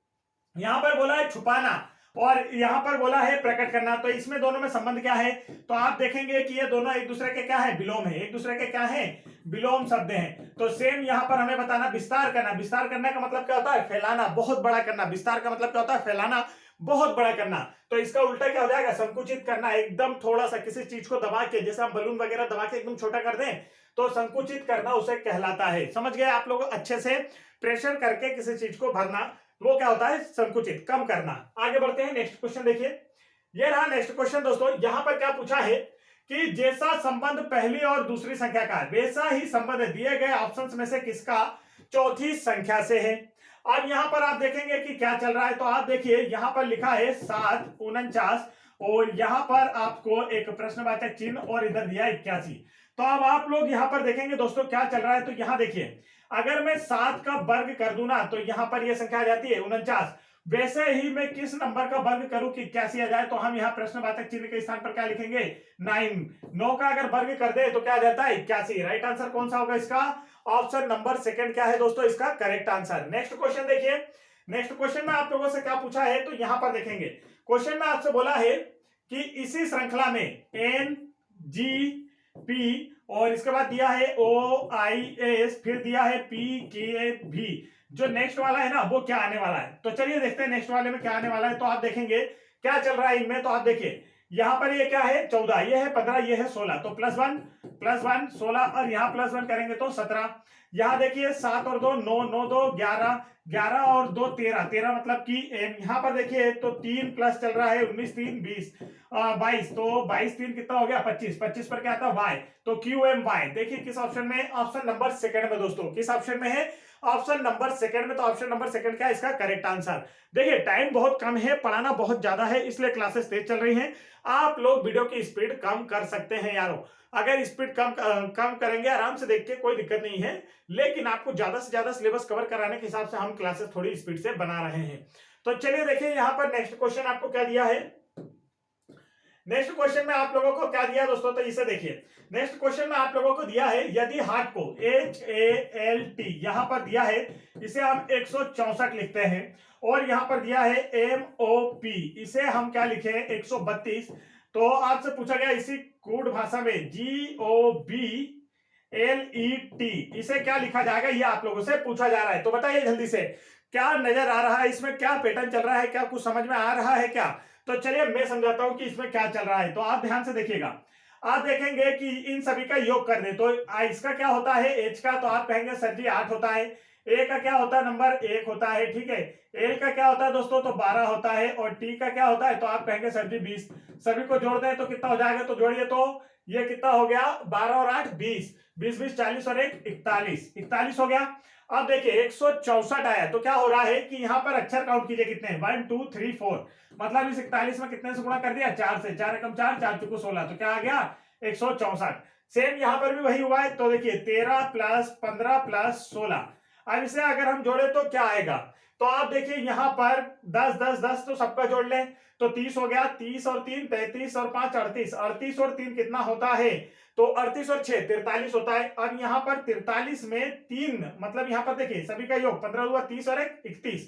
यहां पर बोला है छुपाना और यहां पर बोला है प्रकट करना, तो इसमें दोनों में संबंध क्या है, तो आप देखेंगे कि ये दोनों एक दूसरे के क्या है, विलोम है। एक दूसरे के क्या है, विलोम शब्द हैं। तो सेम यहां पर हमें बताना, विस्तार करना। विस्तार करने का मतलब क्या होता है, फैलाना, बहुत बड़ा करना। विस्तार का मतलब क्या होता है, फैलाना, बहुत बड़ा करना। तो इसका उल्टा क्या हो जाएगा, संकुचित करना। एकदम थोड़ा सा किसी चीज को दबा के, जैसे हम बलून वगैरह दबा के एकदम छोटा कर दें तो संकुचित करना उसे कहलाता है। समझ गए आप लोग, अच्छे से प्रेशर करके किसी चीज को भरना वो क्या होता है, संकुचित, कम करना। आगे बढ़ते हैं, नेक्स्ट क्वेश्चन देखिए। ये रहा नेक्स्ट क्वेश्चन दोस्तों। यहां पर क्या पूछा है कि जैसा संबंध पहली और दूसरी संख्या का है वैसा ही संबंध दिए गए ऑप्शंस में से किसका चौथी संख्या से है। अब यहां पर आप देखेंगे कि क्या चल रहा है, तो आप देखिए यहां पर लिखा है 7 49 और यहां पर आपको एक प्रश्नवाचक चिन्ह और इधर दिया 81। तो अब आप लोग यहां पर देखेंगे दोस्तों क्या चल रहा है, तो यहां देखिए अगर मैं 7 का वर्ग कर दूं ना तो यहां पर यह संख्या आ जाती है 49। वैसे ही मैं किस नंबर का वर्ग करूं कि 81 आ जाए, तो हम यहाँ प्रश्नवाचक चिन्ह के स्थान पर क्या लिखेंगे, 9। 9 का अगर वर्ग कर दे तो क्या आ जाता है, 81। राइट आंसर कौन सा होगा इसका, ऑप्शन नंबर सेकंड क्या है दोस्तों इसका करेक्ट आंसर। नेक्स्ट क्वेश्चन देखिए। नेक्स्ट क्वेश्चन में आप लोगों से क्या पूछा है, तो यहां पर देखेंगे क्वेश्चन में आपसे बोला है कि इसी श्रृंखला में एन जी पी और इसके बाद दिया है ओ आई एस, फिर दिया है पी के भी, जो नेक्स्ट वाला है ना वो क्या आने वाला है। तो चलिए देखते हैं नेक्स्ट वाले में क्या आने वाला है। तो आप देखेंगे क्या चल रहा है इनमें, तो आप देखिए यहां पर ये क्या है 14, ये है 15, ये है 16। तो +1 16 और यहाँ +1 करेंगे तो 17। यहाँ देखिए 7 और 2 9, 9 2 11, 11 और 2 13, 13 मतलब कि यहाँ पर देखिए तो 3 प्लस चल रहा है 19 3 20 22। तो 22 3 कितना हो गया 25। 25 पर क्या आता है वाई, तो QMY। देखिए किस ऑप्शन में, ऑप्शन नंबर सेकंड में दोस्तों। किस ऑप्शन में है, ऑप्शन नंबर सेकंड में। तो ऑप्शन नंबर सेकंड क्या है इसका करेक्ट आंसर। देखिए टाइम बहुत कम है, पढ़ाना बहुत ज्यादा है, इसलिए क्लासेस तेज चल रही हैं। आप लोग वीडियो की स्पीड कम कर सकते हैं यारों, अगर स्पीड कम करेंगे आराम से देख के कोई दिक्कत नहीं है, लेकिन आपको ज्यादा से ज्यादा सिलेबस कवर कराने के हिसाब से हम क्लासेस थोड़ी स्पीड से बना रहे हैं। तो चलिए देखिए यहाँ पर नेक्स्ट क्वेश्चन आपको क्या दिया है। नेक्स्ट क्वेश्चन में आप लोगों को क्या दिया दोस्तों, तो इसे देखिए। नेक्स्ट क्वेश्चन में आप लोगों को दिया है यदि हार्ट को HALT यहां पर दिया है, इसे हम 164 लिखते हैं, और यहां पर दिया है MOP, इसे हम क्या लिखे 132। तो आपसे पूछा गया इसी कोड भाषा में GOBLET, इसे क्या लिखा जाएगा, ये आप लोगों से पूछा जा रहा है। तो बताइए जल्दी से क्या नजर आ रहा है, इसमें क्या पैटर्न चल रहा है, क्या कुछ समझ में आ रहा है क्या। तो चलिए मैं समझाता हूं कि इसमें क्या चल रहा है। तो आप ध्यान से देखिएगा, आप देखेंगे कि इन सभी का योग कर दे तो इसका क्या होता है H का, तो आप कहेंगे सर जी 8 होता है। A का क्या होता है, नंबर 1 होता है, ठीक है। L का क्या होता है दोस्तों, तो 12 होता है, और T का क्या होता है, तो आप कहेंगे सर जी 20। सभी को जोड़ दें तो कितना हो जाएगा, तो जोड़िए तो ये कितना हो गया 12 और 8 20, 20 20 40 और 1 41, 41 हो गया। अब देखिए 164 आया तो क्या हो रहा है कि यहाँ पर अक्षर काउंट कीजिए कितने हैं 1 2 3 4, मतलब इस 41 में कितने से गुणा कर दिया 4 से, 4 एकम 4, 4 चौको 16, तो क्या आ गया 164। सेम यहाँ पर भी वही हुआ है, तो देखिए 13 प्लस 15 प्लस 16, अब इसे अगर हम जोड़े तो क्या आएगा, तो आप देखिए यहाँ पर 10 10 10 तो सबका जोड़ लें तो 30 हो गया, 30 और 3 33 और 5 38, 38 और 3 कितना होता है, तो 38 और 6 43 होता है। अब यहाँ पर 43 में 3 मतलब यहाँ पर देखिए सभी का योग 15 हुआ 30 और 1 31,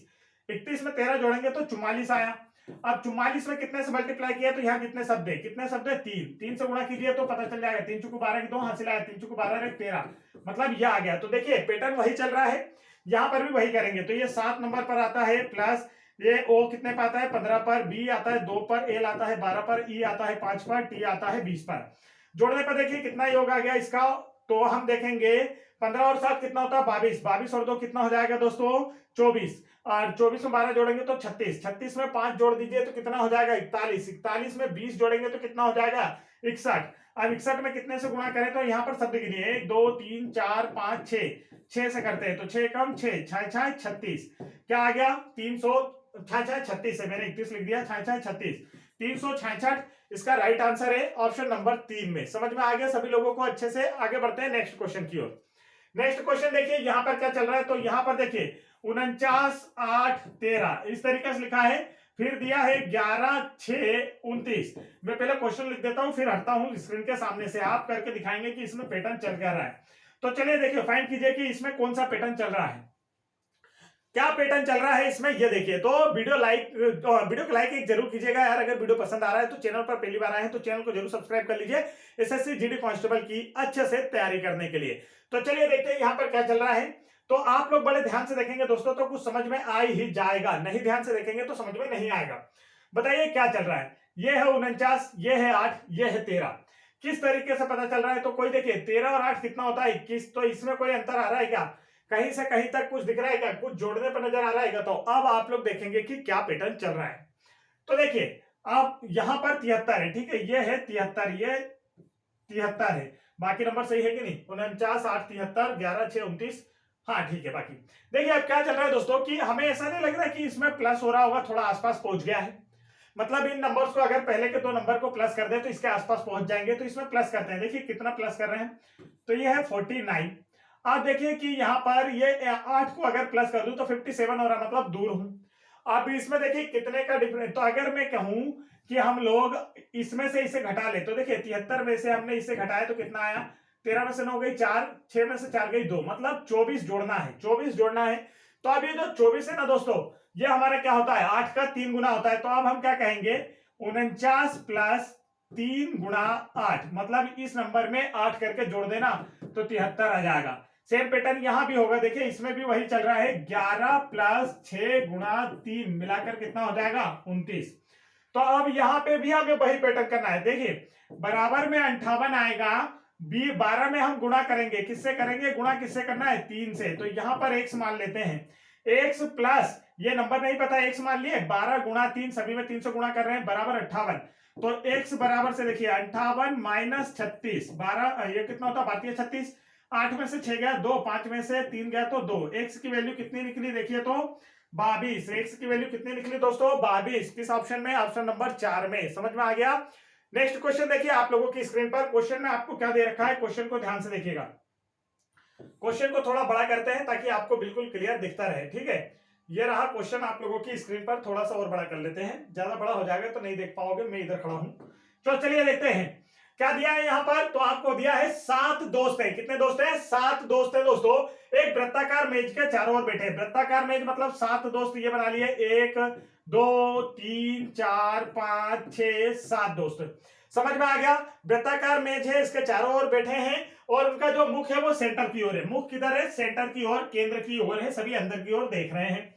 31 में 13 जोड़ेंगे तो 44 आया। अब 44 में कितने से मल्टीप्लाई किया तो यहाँ कितने शब्द है, कितने शब्द है 3, 3 से गुणा कीजिए तो पता चल जाएगा 3 चुको 12 की 2 हासिल आया, 3 चुको 12 एक 13, मतलब यह आ गया। तो देखिए पैटर्न वही चल रहा है, यहाँ पर भी वही करेंगे। तो ये 7 नंबर पर आता है प्लस ये ओ कितने पर आता है 15 पर, बी आता है 2 पर, एल आता है 12 पर, ई आता है 5 पर, टी आता है 20 पर। जोड़ने पर देखिए कितना योग आ गया इसका, तो हम देखेंगे 15 और 7 कितना होता है 22, 22 और 2 कितना हो जाएगा दोस्तों 24, और 24 में 12 जोड़ेंगे तो 36, 36 में 5 जोड़ दीजिए तो कितना हो जाएगा 41, 41 में 20 जोड़ेंगे तो कितना हो जाएगा 61। अब 61 में कितने से गुणा करें तो यहाँ पर शब्द गिनिए 1 2 3 4 5 6, 6 से करते हैं तो 6 कम 6 6 6 36, क्या आ गया 300 6 6 36 है, मैंने 31 लिख दिया 6 6 36 366, इसका राइट आंसर है ऑप्शन नंबर 3 में। समझ में आ गया सभी लोगों को अच्छे से। आगे बढ़ते हैं नेक्स्ट क्वेश्चन की ओर। नेक्स्ट क्वेश्चन देखिए यहाँ पर क्या चल रहा है, तो यहाँ पर देखिए 49 8 13 इस तरीके से लिखा है, फिर दिया है 11 6 29। मैं पहले क्वेश्चन लिख देता हूं फिर हटता हूं स्क्रीन के सामने से, आप करके दिखाएंगे कि इसमें पैटर्न चल क्या रहा है। तो चलिए देखिए फाइंड कीजिए कि इसमें कौन सा पैटर्न चल रहा है, क्या पैटर्न चल रहा है इसमें, ये देखिए। तो वीडियो को लाइक एक जरूर कीजिएगा यार, अगर वीडियो पसंद आ रहा है तो चैनल पर पहली बार आए हैं तो चैनल को जरूर सब्सक्राइब कर लीजिए एसएससी जीडी कांस्टेबल की अच्छे से तैयारी करने के लिए। तो चलिए देखते हैं यहाँ पर क्या चल रहा है। तो आप लोग बड़े ध्यान से देखेंगे दोस्तों तो कुछ समझ में आ ही जाएगा, नहीं ध्यान से देखेंगे तो समझ में नहीं आएगा। बताइए क्या चल रहा है, ये है 49, ये है 8, ये है 13, किस तरीके से पता चल रहा है, तो कोई देखिए 13 और 8 कितना होता है 21, तो इसमें कोई अंतर आ रहा है क्या, कहीं से कहीं तक कुछ दिख रहा है क्या, कुछ जोड़ने पर नजर आ रहा है क्या। तो अब आप लोग देखेंगे कि क्या पैटर्न चल रहा है। तो देखिए अब यहां पर 73 है, ठीक है, ये है 73, ये 73 है, बाकी नंबर सही है कि नहीं, 49 8 73 11 6 29, हाँ ठीक है। बाकी देखिए अब क्या चल रहा है दोस्तों कि हमें ऐसा नहीं लग रहा कि इसमें प्लस हो रहा होगा, थोड़ा आसपास पहुंच गया है, मतलब इन नंबर्स को अगर पहले के दो नंबर को प्लस कर दे तो इसके आसपास पहुंच जाएंगे। तो इसमें प्लस करते हैं, देखिए कितना प्लस कर रहे हैं, तो ये है 49। आप देखिए कि यहाँ पर ये 8 को अगर प्लस कर दूं तो 57 हो रहा, मतलब दूर हूं। अब इसमें देखिए कितने का डिफरेंस, तो अगर मैं कहूं कि हम लोग इसमें से इसे घटा ले, तो देखिए 73 में से हमने इसे घटाया तो कितना आया, 13 में से 9 गई 4, 6 में से 4 गई 2, मतलब 24 जोड़ना है, 24 जोड़ना है। तो अब ये जो 24 है ना दोस्तों, ये हमारा क्या होता है 8 का 3 गुना होता है। तो अब हम क्या कहेंगे 49 प्लस 3 गुणा 8, मतलब इस नंबर में 8 करके जोड़ देना तो 73 आ जाएगा। सेम पैटर्न यहां भी होगा, देखिए इसमें भी वही चल रहा है, 11 प्लस 6 गुणा 3 मिलाकर कितना हो जाएगा 29। तो अब यहां पे भी हमें वही पैटर्न करना है, देखिए बराबर में 58 आएगा, बी 12 में हम गुणा करेंगे, किससे करेंगे गुणा, किससे करना है 3 से, तो यहां पर x मान लेते हैं, x प्लस ये नंबर नहीं पता x मान लिए, 12 गुणा 3 सभी में 300 गुणा कर रहे हैं बराबर 58। तो x बराबर से देखिए 58 माइनस 36, 12 ये कितना होता है 36, 8 में से 6 गया 2, 5 में से 3 गया तो 2, x की वैल्यू कितनी निकली देखिए तो 22, x की वैल्यू कितनी निकली दोस्तों 22, किस ऑप्शन में, ऑप्शन नंबर 4 में। समझ में आ गया। नेक्स्ट क्वेश्चन देखिए आप लोगों की स्क्रीन पर, क्वेश्चन में आपको क्या दे रखा है, क्वेश्चन को ध्यान से देखिएगा, क्वेश्चन को थोड़ा बड़ा करते हैं ताकि आपको बिल्कुल क्लियर दिखता रहे, ठीक है। ये रहा क्वेश्चन आप लोगों की स्क्रीन पर, थोड़ा सा और बड़ा कर लेते हैं, ज्यादा बड़ा हो जाएगा तो नहीं देख पाओगे, मैं इधर खड़ा हूं। तो चलिए देखते हैं क्या दिया है यहाँ पर। तो आपको दिया है 7 दोस्त हैं, कितने दोस्त हैं 7 दोस्त हैं दोस्तों, एक वृत्ताकार मेज के चारों ओर बैठे, वृत्ताकार मेज मतलब 7 दोस्त ये बना लिए, 1 2 3 4 5 6 7 दोस्त। समझ में आ गया, वृत्ताकार मेज है, इसके चारों ओर बैठे हैं और उनका जो मुख है वो सेंटर की ओर है, मुख किधर है सेंटर की ओर, केंद्र की ओर है, सभी अंदर की ओर देख रहे हैं।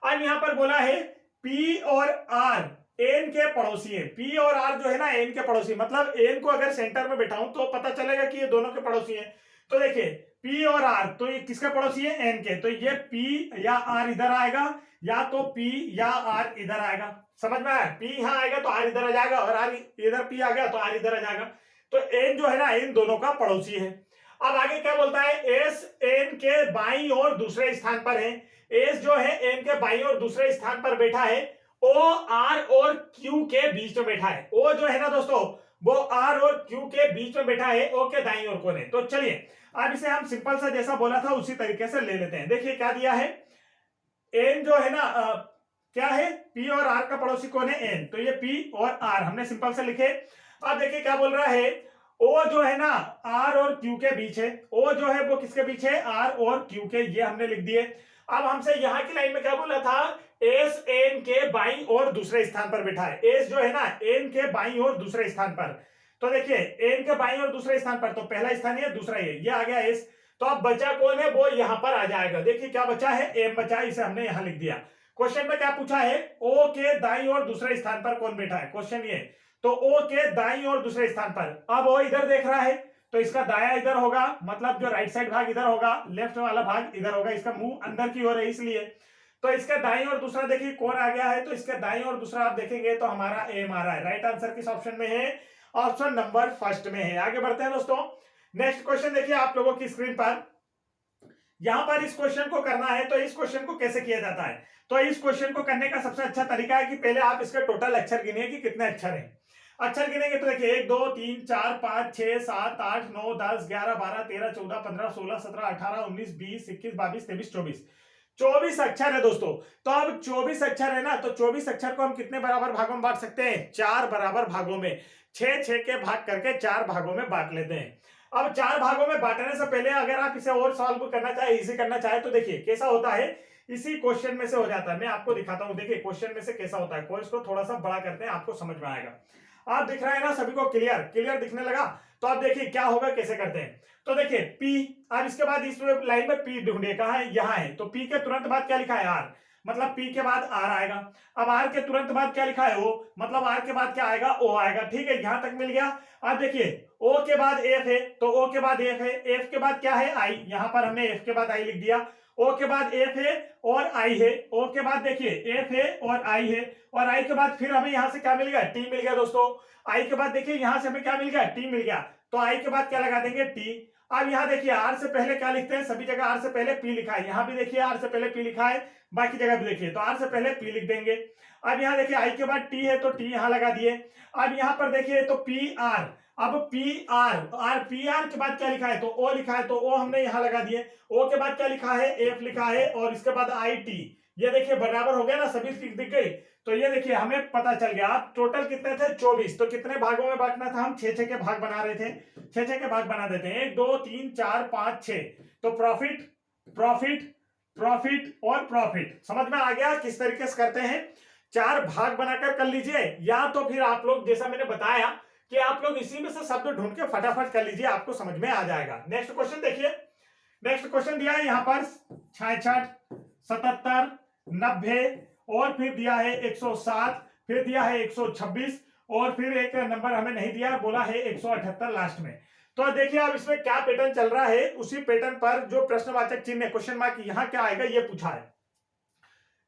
अब यहां पर बोला है P और R एन के पड़ोसी है, P और R जो है ना एन के पड़ोसी, मतलब एन को अगर सेंटर में बैठाऊं तो पता चलेगा कि ये दोनों के पड़ोसी हैं। तो देखिए P और R, तो ये किसका पड़ोसी है एन के, तो ये P या R इधर आएगा, या तो P या R इधर आएगा। समझ में आया, P यहां आएगा तो R इधर आ जाएगा, और R इधर P आ गया तो R इधर आ जाएगा। तो एन जो है ना इन दोनों का पड़ोसी है। अब आगे क्या बोलता है, एस एन के बाईं और दूसरे स्थान पर है। एस जो है एन के बाईं और दूसरे स्थान पर बैठा है। ओ आर और क्यू के बीच में बैठा है। ओ जो है ना दोस्तों वो आर और क्यू के बीच में बैठा है, ओ के दाईं ओर कोने। तो चलिए अब इसे हम सिंपल सा जैसा बोला था उसी तरीके से ले लेते हैं। देखिए क्या दिया है, एन जो है ना क्या है, पी और आर का पड़ोसी कौन है, एन। तो ये पी और आर हमने सिंपल से लिखे। अब देखिए क्या बोल रहा है, ओ जो है ना आर और क्यू के बीच है। ओ जो है वो किसके बीच है, आर और क्यू के, ये हमने लिख दिए। अब हमसे यहां की लाइन में क्या बोला था, एस एन के बाईं और दूसरे स्थान पर बैठा है। एस जो है ना एन के बाईं और दूसरे स्थान पर। तो देखिए एन के बाईं और दूसरे स्थान पर, तो पहला स्थान है दूसरा ये आ गया एस। तो अब बचा कौन है, वो यहां पर आ जाएगा। देखिए क्या बचा है, एम बचा, इसे हमने यहां लिख दिया। क्वेश्चन में क्या पूछा है, ओ के दाईं और दूसरे स्थान पर कौन बैठा है, क्वेश्चन ये। तो ओ के दाईं और दूसरे स्थान पर, अब ओ इधर देख रहा है तो इसका दाया इधर होगा, मतलब जो राइट साइड भाग इधर होगा, लेफ्ट वाला भाग इधर होगा, इसका मुंह अंदर की ओर है इसलिए। तो इसके दाईं और दूसरा देखिए कौन आ गया है, तो इसके दाईं और दूसरा आप देखेंगे तो हमारा एम आ रहा है। राइट आंसर किस ऑप्शन में है, ऑप्शन नंबर फर्स्ट में है। आगे बढ़ते हैं दोस्तों, नेक्स्ट क्वेश्चन देखिए आप लोगों की स्क्रीन पर। यहां पर इस क्वेश्चन को करना है, तो इस क्वेश्चन को कैसे किया जाता है, तो इस क्वेश्चन को करने का सबसे अच्छा तरीका है कि पहले आप इसके टोटल अक्षर गिनिए कि कितने अक्षर हैं। अक्षर गिनेंगे तो देखिए 1 2 3 4 5 6 7 8 9 10 11 12 13 14 15 16 17 18 19 20 21 22 23 24 24 अक्षर है दोस्तों। तो अब 24 अक्षर है ना, तो 24 अक्षर को हम कितने बराबर भागों में बांट सकते हैं, 4 बराबर भागों में। 6 के भाग करके 4 भागों में बांट लेते हैं। अब 4 भागों में बांटने से पहले अगर आप इसे और सॉल्व करना चाहे, इजी करना चाहे, तो देखिए कैसा होता है, इसी क्वेश्चन में से हो जाता है। मैं आपको दिखाता हूं, देखिए क्वेश्चन में से कैसा होता है। कोर्स को थोड़ा सा बड़ा करते हैं, आपको समझ में आएगा। आप दिख रहा है ना सभी को, क्लियर दिखने लगा। तो आप देखिए क्या होगा, कैसे करते हैं। तो देखिए P, अब इसके बाद इस लाइन में P ढूंढिए, कहां है, यहां है। तो P के तुरंत बाद क्या लिखा है, R, मतलब P के बाद R आएगा। अब R के तुरंत बाद क्या लिखा है, O, मतलब R के बाद क्या आएगा, O आएगा। ठीक है, यहां तक मिल गया। अब देखिए O के बाद F है, तो O के बाद F है। F के बाद क्या है, I, यहां पर हमने F के बाद I लिख दिया। O के बाद F है और I है। O के बाद देखिए F है और I है, और I के बाद फिर हमें यहां से क्या मिल गया, T मिल गया दोस्तों। I के बाद देखिए यहां से हमें क्या मिल गया, T मिल गया। तो I के बाद क्या लगा देंगे, T। अब यहाँ देखिए R से पहले क्या लिखते हैं, सभी जगह R से पहले P लिखा है। यहाँ भी देखिए R से पहले P लिखा है, बाकी जगह भी देखिए, तो R से पहले P लिख देंगे। अब यहाँ देखिए I के बाद T है, तो T यहाँ लगा दिए। अब यहाँ पर देखिए तो PR, अब PR के बाद क्या लिखा है, तो O लिखा है, तो O हमने यहाँ लगा दिए। O के बाद क्या लिखा है, F लिखा है, और इसके बाद IT। ये देखिए बराबर हो गया ना, सभी दिख गई। तो ये देखिए हमें पता चल गया टोटल कितने थे, 24। तो कितने भागों में बांटना था, हम 6 के भाग बना रहे थे। 6 के भाग बना देते हैं, 1 2 3 4 5 6। तो प्रॉफिट और प्रॉफिट समझ में आ गया किस तरीके से करते हैं। 4 भाग बनाकर कर लीजिए, या तो फिर आप लोग जैसा मैंने बताया कि आप लोग इसी में से शब्द ढूंढ के फटाफट कर लीजिए, आपको समझ में आ जाएगा। नेक्स्ट क्वेश्चन देखिए, नेक्स्ट क्वेश्चन दिया है यहाँ पर 66 77 90, और फिर दिया है 107, फिर दिया है 126, और फिर एक नंबर हमें नहीं दिया, बोला है 178 लास्ट में। तो देखिए अब इसमें क्या पैटर्न चल रहा है, उसी पैटर्न पर जो प्रश्नवाचक चिन्ह क्वेश्चन मार्क यहां क्या आएगा ये पूछा है।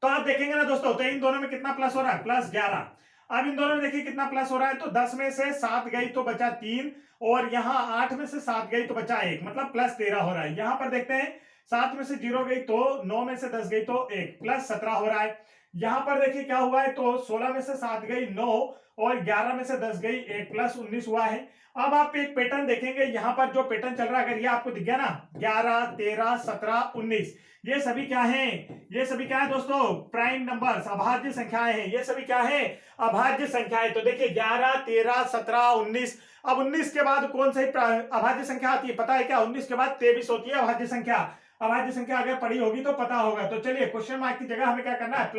तो आप देखेंगे ना दोस्तों, तो इन दोनों में कितना प्लस हो रहा है, +11। अब इन दोनों में देखिए कितना प्लस हो रहा है, तो 10 में से 7 गई तो बचा 3, और यहाँ 8 में से 7 गई तो बचा 1, मतलब +13 हो रहा है। यहां पर देखते हैं 7 में से 0 गई तो 9 में से 10 गई तो 1, +17 हो रहा है। यहां पर देखिए क्या हुआ है, तो 16 में से 7 गई 9, और 11 में से 10 गई 1, +19 हुआ है। अब आप एक पैटर्न देखेंगे, यहां पर जो पैटर्न चल रहा है, अगर ये आपको दिख गया ना, 11 13 17 19, ये सभी क्या हैं, ये सभी क्या है दोस्तों, प्राइम नंबर्स, अभाज्य संख्याएं हैं। ये सभी क्या है, अभाज्य संख्याएं। तो देखिए 11 13 17 19, अब 19 के बाद कौन सी अभाज्य संख्या आती है, पता है क्या, 19 के बाद 23 होती है अभाज्य संख्या। अभाज्य संख्या अगर पढ़ी होगी तो पता होगा। तो चलिए क्वेश्चन मार्क की जगह हमें क्या करना है,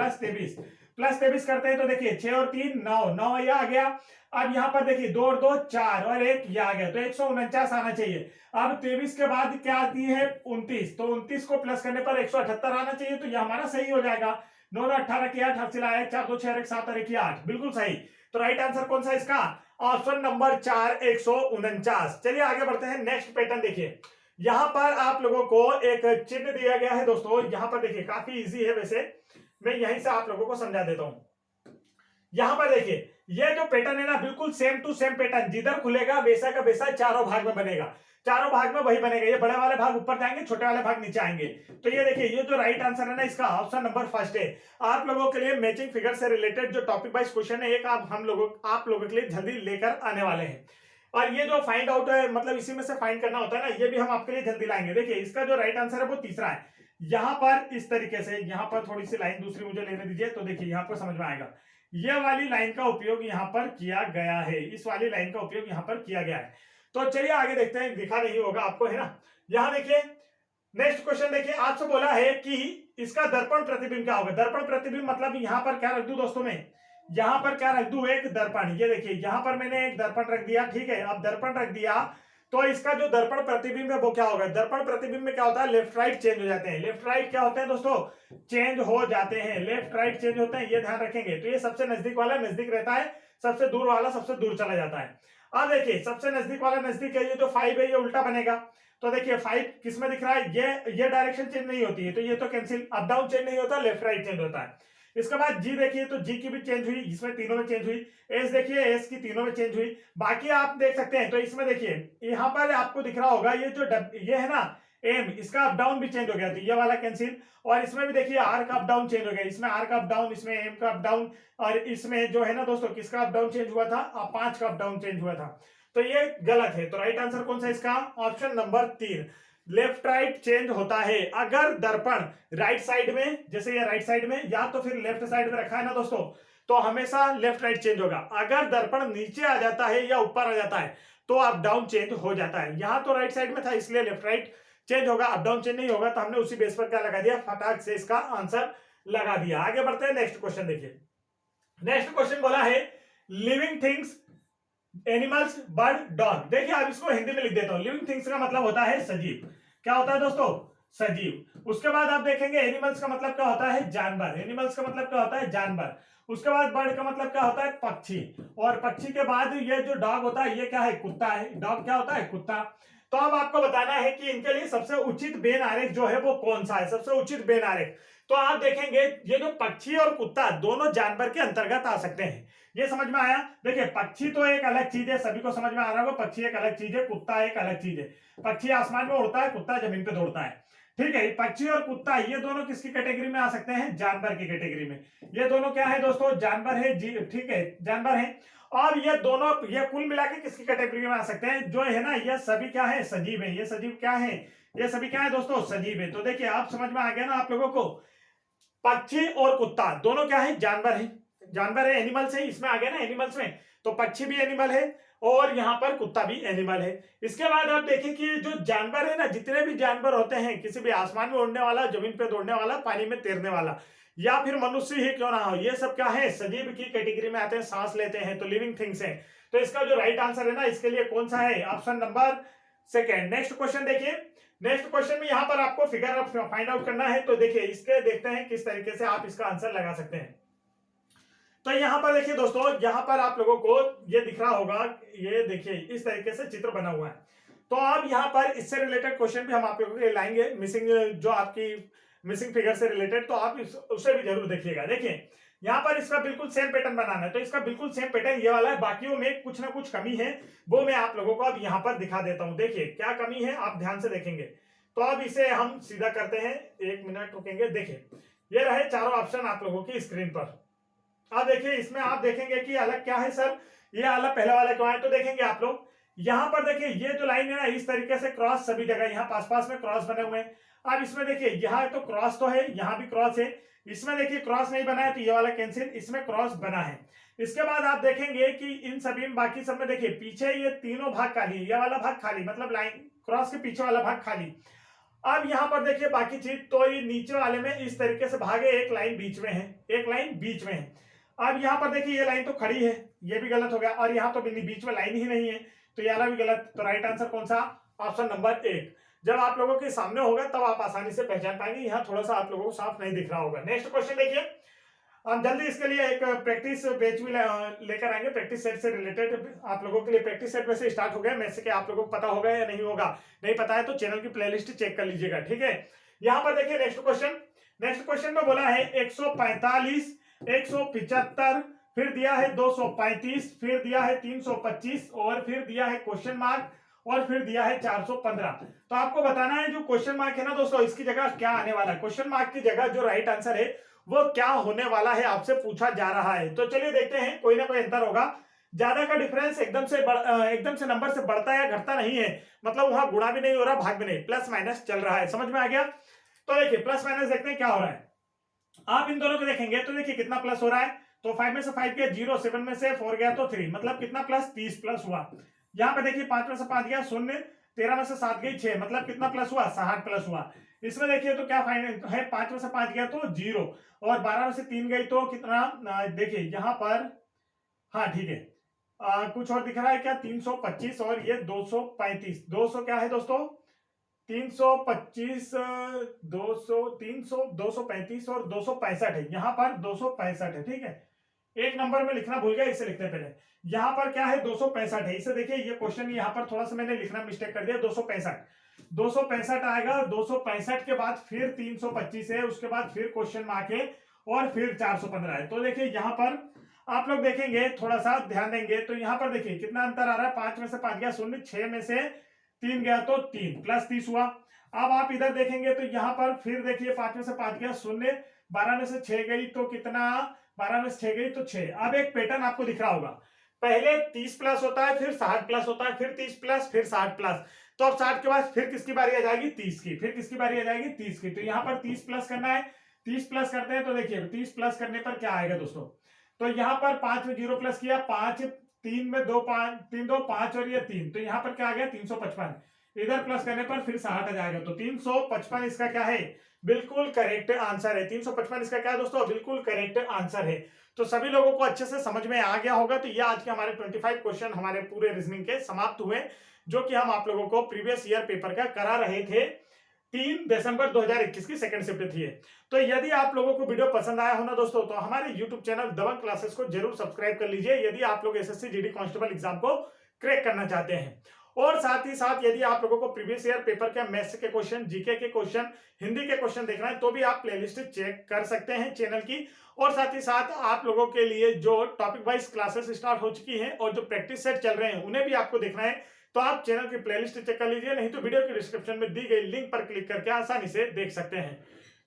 +23 करते हैं। तो देखिए 6 और 3 9 ये आ गया। अब यहाँ पर देखिए 2 और 2 4, और 1 ये आ गया, तो 149 आना चाहिए। अब 23 के बाद क्या आती है, 29, तो 29 को प्लस करने पर 178 आना चाहिए, तो ये हमारा सही हो जाएगा। 9 18 की 8, 8 आया 4 2 6 1 7 और 1 8, बिल्कुल सही। तो राइट आंसर कौन सा इसका, ऑप्शन नंबर 4 149। चलिए आगे बढ़ते हैं, नेक्स्ट पैटर्न देखिए। यहां पर आप लोगों को एक चिन्ह दिया गया है दोस्तों, यहां पर देखिए काफी इजी है, वैसे मैं यहीं से आप लोगों को समझा देता हूं। यहाँ पर देखिए ये जो पैटर्न है ना बिल्कुल सेम टू सेम पैटर्न, जिधर खुलेगा वैसा का वैसा चारों भाग में बनेगा, चारों भाग में वही बनेगा। ये बड़े वाले भाग ऊपर जाएंगे, छोटे वाले भाग नीचे आएंगे। तो ये देखिए ये जो राइट आंसर है ना इसका ऑप्शन नंबर फर्स्ट है। आप लोगों के लिए मैचिंग फिगर से रिलेटेड जो टॉपिक वाइज क्वेश्चन है एक आप लोगों के लिए जल्दी लेकर आने वाले हैं। और ये जो फाइंड आउट है मतलब इसी में से फाइंड करना होता है ना, ये भी हम आपके लिए जल्दी लाएंगे। देखिए इसका जो राइट आंसर है वो तीसरा है। यहां पर इस तरीके से, यहां पर थोड़ी सी लाइन दूसरी मुझे लेने दीजिए, तो देखिए यहां पर समझ में आएगा। ये वाली लाइन का उपयोग यहां पर किया गया है, इस वाली लाइन का उपयोग यहां पर किया गया है। तो चलिए आगे देखते हैं, दिखा नहीं होगा आपको, है ना। यहां देखिए नेक्स्ट क्वेश्चन देखिए, आपसे बोला है कि इसका दर्पण प्रतिबिंब क्या होगा। दर्पण प्रतिबिंब मतलब यहां पर क्या रख दूं दोस्तों में, यहां पर क्या रख दूं, एक दर्पण। ये देखिए यहां पर मैंने एक दर्पण रख दिया, ठीक है। अब दर्पण रख दिया तो इसका जो दर्पण प्रतिबिंब है वो क्या होगा। दर्पण प्रतिबिंब में क्या होता है, लेफ्ट राइट चेंज हो जाते हैं। लेफ्ट राइट क्या होते हैं दोस्तों, चेंज हो जाते हैं, लेफ्ट राइट चेंज होते हैं, ये ध्यान रखेंगे। तो ये सबसे नजदीक वाला नजदीक रहता है, सबसे दूर वाला सबसे दूर चला जाता है। अब देखिए सबसे नजदीक वाला नजदीक है, ये जो 5 है ये उल्टा बनेगा। तो देखिए 5 किस में दिख रहा है, ये डायरेक्शन चेंज नहीं होती है, तो ये तो कैंसिल, अप डाउन चेंज नहीं होता, लेफ्ट राइट चेंज होता है। इसके बाद जी देखिए, तो जी की भी चेंज हुई, इसमें तीनों में चेंज हुई। एस देखिए, एस की तीनों में चेंज हुई। बाकी आप देख सकते हैं, तो इसमें देखिए यहां पर आपको दिख रहा होगा ये जो ये है ना एम, इसका अप डाउन भी चेंज हो गया, तो ये वाला कैंसिल। और इसमें भी देखिए आर का अप डाउन चेंज हो गया, इसमें आर का अप डाउन, इसमें एम का अप डाउन, और इसमें जो है ना दोस्तों किसका अप डाउन चेंज हुआ था, 5 का अप डाउन चेंज हुआ था। तो ये गलत है। तो राइट आंसर कौन सा इसका, option number 3, left right change होता है। अगर दर्पण राइट साइड में, जैसे ये राइट साइड में या तो फिर लेफ्ट साइड में रखा है ना दोस्तों, तो हमेशा लेफ्ट राइट चेंज होगा। अगर दर्पण नीचे आ जाता है या ऊपर आ जाता है तो अप डाउन चेंज हो जाता है। यहां तो राइट साइड में था इसलिए लेफ्ट राइट चेंज होगा, अप डाउन चेंज नहीं होगा। तो हमने उसी बेस पर क्या लगा दिया, फटाक से इसका आंसर लगा दिया। आगे बढ़ते हैं, नेक्स्ट क्वेश्चन देखिए। नेक्स्ट क्वेश्चन बोला है living things, animals, bird, dog. देखिए अब इसको हिंदी में लिख देता हूं। लिविंग थिंग्स का मतलब होता है सजीव। क्या होता है दोस्तों, सजीव। उसके बाद आप देखेंगे एनिमल्स का मतलब क्या होता है, जानवर। एनिमल्स का मतलब क्या होता है, जानवर। उसके बाद बर्ड का मतलब क्या होता है, पक्षी। और पक्षी के बाद ये जो डॉग होता है ये क्या है, कुत्ता है। डॉग क्या होता है, कुत्ता। तो अब आपको बताना है कि इनके लिए सबसे उचित बेन आरेख जो है वो कौन सा है, सबसे उचित बेन आरेख। तो आप देखेंगे ये जो पक्षी और कुत्ता दोनों जानवर के अंतर्गत आ सकते हैं। ये समझ में आया। देखिए पक्षी तो एक अलग चीज है, सभी को समझ में आ रहा होगा, पक्षी एक अलग चीज है, कुत्ता एक अलग चीज है। पक्षी आसमान में उड़ता है, कुत्ता जमीन पे दौड़ता है, ठीक है। पक्षी और कुत्ता ये दोनों किसकी कैटेगरी में आ सकते हैं, जानवर की कैटेगरी में। ये दोनों क्या है दोस्तों, जानवर है जी, ठीक है, जानवर है। और ये दोनों, ये कुल मिला के किसकी कैटेगरी में आ सकते हैं, जो है ना ये सभी क्या है, सजीव है। ये सजीव क्या है, ये सभी क्या है दोस्तों, सजीव है। तो देखिए आप समझ में आ गया ना आप लोगों को, पक्षी और कुत्ता दोनों क्या है, जानवर है। जानवर है, एनिमल्स है, इसमें आ गया ना एनिमल्स में। तो पक्षी भी एनिमल है और यहाँ पर कुत्ता भी एनिमल है। इसके बाद आप देखें कि जो जानवर है ना, जितने भी जानवर होते हैं, किसी भी आसमान में उड़ने वाला, जमीन पे दौड़ने वाला, पानी में तैरने वाला, या फिर मनुष्य ही क्यों ना हो, ये सब क्या है, सजीव की कैटेगरी में आते हैं, सांस लेते हैं, तो लिविंग थिंग्स है। तो इसका जो राइट आंसर है ना इसके लिए कौन सा है, option number second. Next question देखिए। नेक्स्ट क्वेश्चन में यहाँ पर आपको फिगर फाइंड आउट करना है। तो देखिए इसके देखते हैं किस तरीके से आप इसका आंसर लगा सकते हैं। तो यहां पर देखिए दोस्तों, यहां पर आप लोगों को ये दिख रहा होगा, ये देखिए इस तरीके से चित्र बना हुआ है। तो अब यहां पर इससे रिलेटेड क्वेश्चन भी हम आप लोगों के लिए लाएंगे, मिसिंग, जो आपकी मिसिंग फिगर से रिलेटेड, तो आप उसे भी जरूर देखिएगा। देखिए यहां पर इसका बिल्कुल सेम पैटर्न बनाना है, तो इसका बिल्कुल सेम पैटर्न ये वाला है, बाकियों में कुछ ना कुछ कमी है, वो मैं आप लोगों को अब यहां पर दिखा देता हूं। देखिए क्या कमी है, आप ध्यान से देखेंगे। तो अब इसे हम सीधा करते हैं, 1 मिनट रुकेंगे। देखिए ये रहे चारों ऑप्शन आप लोगों की स्क्रीन पर। अब देखिए इसमें आप देखेंगे कि अलग क्या है सर, ये अलग पहले वाला क्यों है। तो देखेंगे आप लोग यहां पर, देखिए ये जो लाइन है ना इस तरीके से क्रॉस सभी जगह यहाँ पास पास में क्रॉस बने हुए हैं। अब इसमें देखिए यहाँ तो क्रॉस तो है, यहाँ भी क्रॉस है, इसमें देखिए क्रॉस नहीं बना है, तो ये वाला कैंसिल, इसमें क्रॉस बना है। इसके बाद आप देखेंगे कि इन सभी में, बाकी सब में देखिए पीछे ये तीनों भाग खाली, ये वाला भाग खाली, मतलब लाइन क्रॉस के पीछे वाला भाग खाली। अब यहां पर देखिए बाकी चीज, तो ये नीचे वाले में इस तरीके से भागे, एक लाइन बीच में है, एक लाइन बीच में है। अब यहां पर देखिए ये लाइन तो खड़ी है, ये भी गलत हो गया, और यहां तो बीच में लाइन ही नहीं है, तो ये वाला भी गलत। तो राइट आंसर कौन सा, ऑप्शन नंबर 1। जब आप लोगों के सामने होगा तब आप आसानी से पहचान पाएंगे, यहाँ थोड़ा सा आप लोगों को साफ नहीं दिख रहा होगा। नेक्स्ट क्वेश्चन देखिए। हम जल्दी इसके लिए एक प्रैक्टिस बैच भी लेकर आएंगे, प्रैक्टिस सेट से रिलेटेड आप लोगों के लिए। प्रैक्टिस सेट वैसे स्टार्ट हो गया, मैं से आप लोगों को पता होगा या नहीं होगा, नहीं पता है तो चैनल की प्लेलिस्ट चेक कर लीजिएगा, ठीक है। यहाँ पर देखिए नेक्स्ट क्वेश्चन। नेक्स्ट क्वेश्चन में बोला है 145, 175, फिर दिया है 235, फिर दिया है 325 और फिर दिया है क्वेश्चन मार्क और फिर दिया है 415। तो आपको बताना है जो क्वेश्चन मार्क है ना दोस्तों, इसकी जगह क्या आने वाला है, क्वेश्चन मार्क की जगह जो राइट आंसर है वो क्या होने वाला है, आपसे पूछा जा रहा है। तो चलिए देखते हैं, कोई ना कोई अंतर होगा। ज्यादा का डिफरेंस एकदम से नंबर से बढ़ता या घटता नहीं है, मतलब वहां गुणा भी नहीं हो रहा, भाग भी नहीं, प्लस माइनस चल रहा है। समझ में आ गया? तो देखिए प्लस माइनस देखते हैं क्या हो रहा है। आप इन दोनों को देखेंगे तो देखिए कितना प्लस हो रहा है, तो 5 में से 5 गया 0, 7 में से 4 गया तो 3, मतलब कितना प्लस 30 प्लस हुआ। यहाँ पे देखिए 5 में से 5 गया 0, 13 में से 7 गई 6, मतलब कितना प्लस हुआ 60 प्लस हुआ। इसमें देखिए तो क्या फाइनल है, 5 में से 5 गया तो 0 और 12 में से 3 गई तो कितना, देखिए यहाँ पर, हाँ ठीक है, कुछ और दिख रहा है क्या, 325 और ये 235, 200 क्या है दोस्तों, 325, 200, 300, 235 और 265 है, यहाँ पर 265 है। ठीक है, एक नंबर में लिखना भूल गया, इसे लिखते हैं पहले। यहाँ पर क्या है 265 है, इसे देखिए ये क्वेश्चन यहाँ पर थोड़ा सा मैंने लिखना मिस्टेक कर दिया, 265 आएगा, 265 के बाद फिर 325 है, उसके बाद फिर क्वेश्चन मार्क है और फिर 415 है। तो देखिए यहाँ पर आप लोग देखेंगे, थोड़ा सा ध्यान देंगे तो यहाँ पर देखिए कितना अंतर आ रहा है, 5 में से 5 गया 0, 6 में से 3 गया तो 3, प्लस 30 हुआ। अब आप इधर देखेंगे तो यहाँ पर फिर देखिए 5 में से 5 गया 0, 12 में से 6 गई तो कितना, 12 में से 6 गई तो 6। अब एक पैटर्न आपको दिख रहा होगा, पहले 30 प्लस होता है, फिर 60 प्लस होता है, फिर 30 प्लस, फिर 60 प्लस। तो अब 60 के बाद फिर किसकी बारी आ जाएगी, 30 की, फिर किसकी बारी आ जाएगी, 30 की। तो यहाँ पर 30 प्लस करना है, 30 प्लस करते हैं तो देखिए 30 प्लस करने पर क्या आएगा दोस्तों, तो यहाँ पर 5 में 0 प्लस किया, 5, 3 में 2, 5, 3 2 5 और ये 3, तो यहाँ पर क्या आ गया 355, इधर प्लस करने पर फिर 60 आ जाएगा। तो 355 इसका क्या है, बिल्कुल करेक्ट आंसर है। 355 इसका क्या है दोस्तों, बिल्कुल करेक्ट आंसर है। तो सभी लोगों को अच्छे से समझ में आ गया होगा। तो ये आज के हमारे 25 क्वेश्चन हमारे पूरे रीजनिंग के समाप्त हुए, जो कि हम आप लोगों को प्रीवियस ईयर पेपर का करा रहे थे। 3 दिसंबर 2021 की सेकंड शिफ्ट थी। तो यदि आप लोगों को वीडियो पसंद आया हो ना दोस्तों, तो हमारे यूट्यूब चैनल दबंग क्लासेस को जरूर सब्सक्राइब कर लीजिए, यदि आप लोग एसएससी जीडी कांस्टेबल एग्जाम को क्रैक करना चाहते हैं। और साथ ही साथ यदि आप लोगों को प्रीवियस ईयर पेपर के मैथ्स के क्वेश्चन, जीके के क्वेश्चन, हिंदी के क्वेश्चन देखना है, तो भी आप प्लेलिस्ट चेक कर सकते हैं चैनल की। और साथ ही साथ आप लोगों के लिए जो टॉपिक वाइज क्लासेस स्टार्ट हो चुकी हैं और जो प्रैक्टिस सेट चल रहे हैं, उन्हें भी आपको देखना है, तो आप चैनल की प्लेलिस्ट चेक कर लीजिए, नहीं तो वीडियो की डिस्क्रिप्शन में दी गई लिंक पर क्लिक करके आसानी से देख सकते हैं।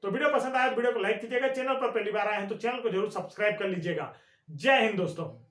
तो वीडियो पसंद आया तो वीडियो को लाइक कीजिएगा, चैनल पर पहली बार आए हैं तो चैनल को जरूर सब्सक्राइब कर लीजिएगा। जय हिंद दोस्तों।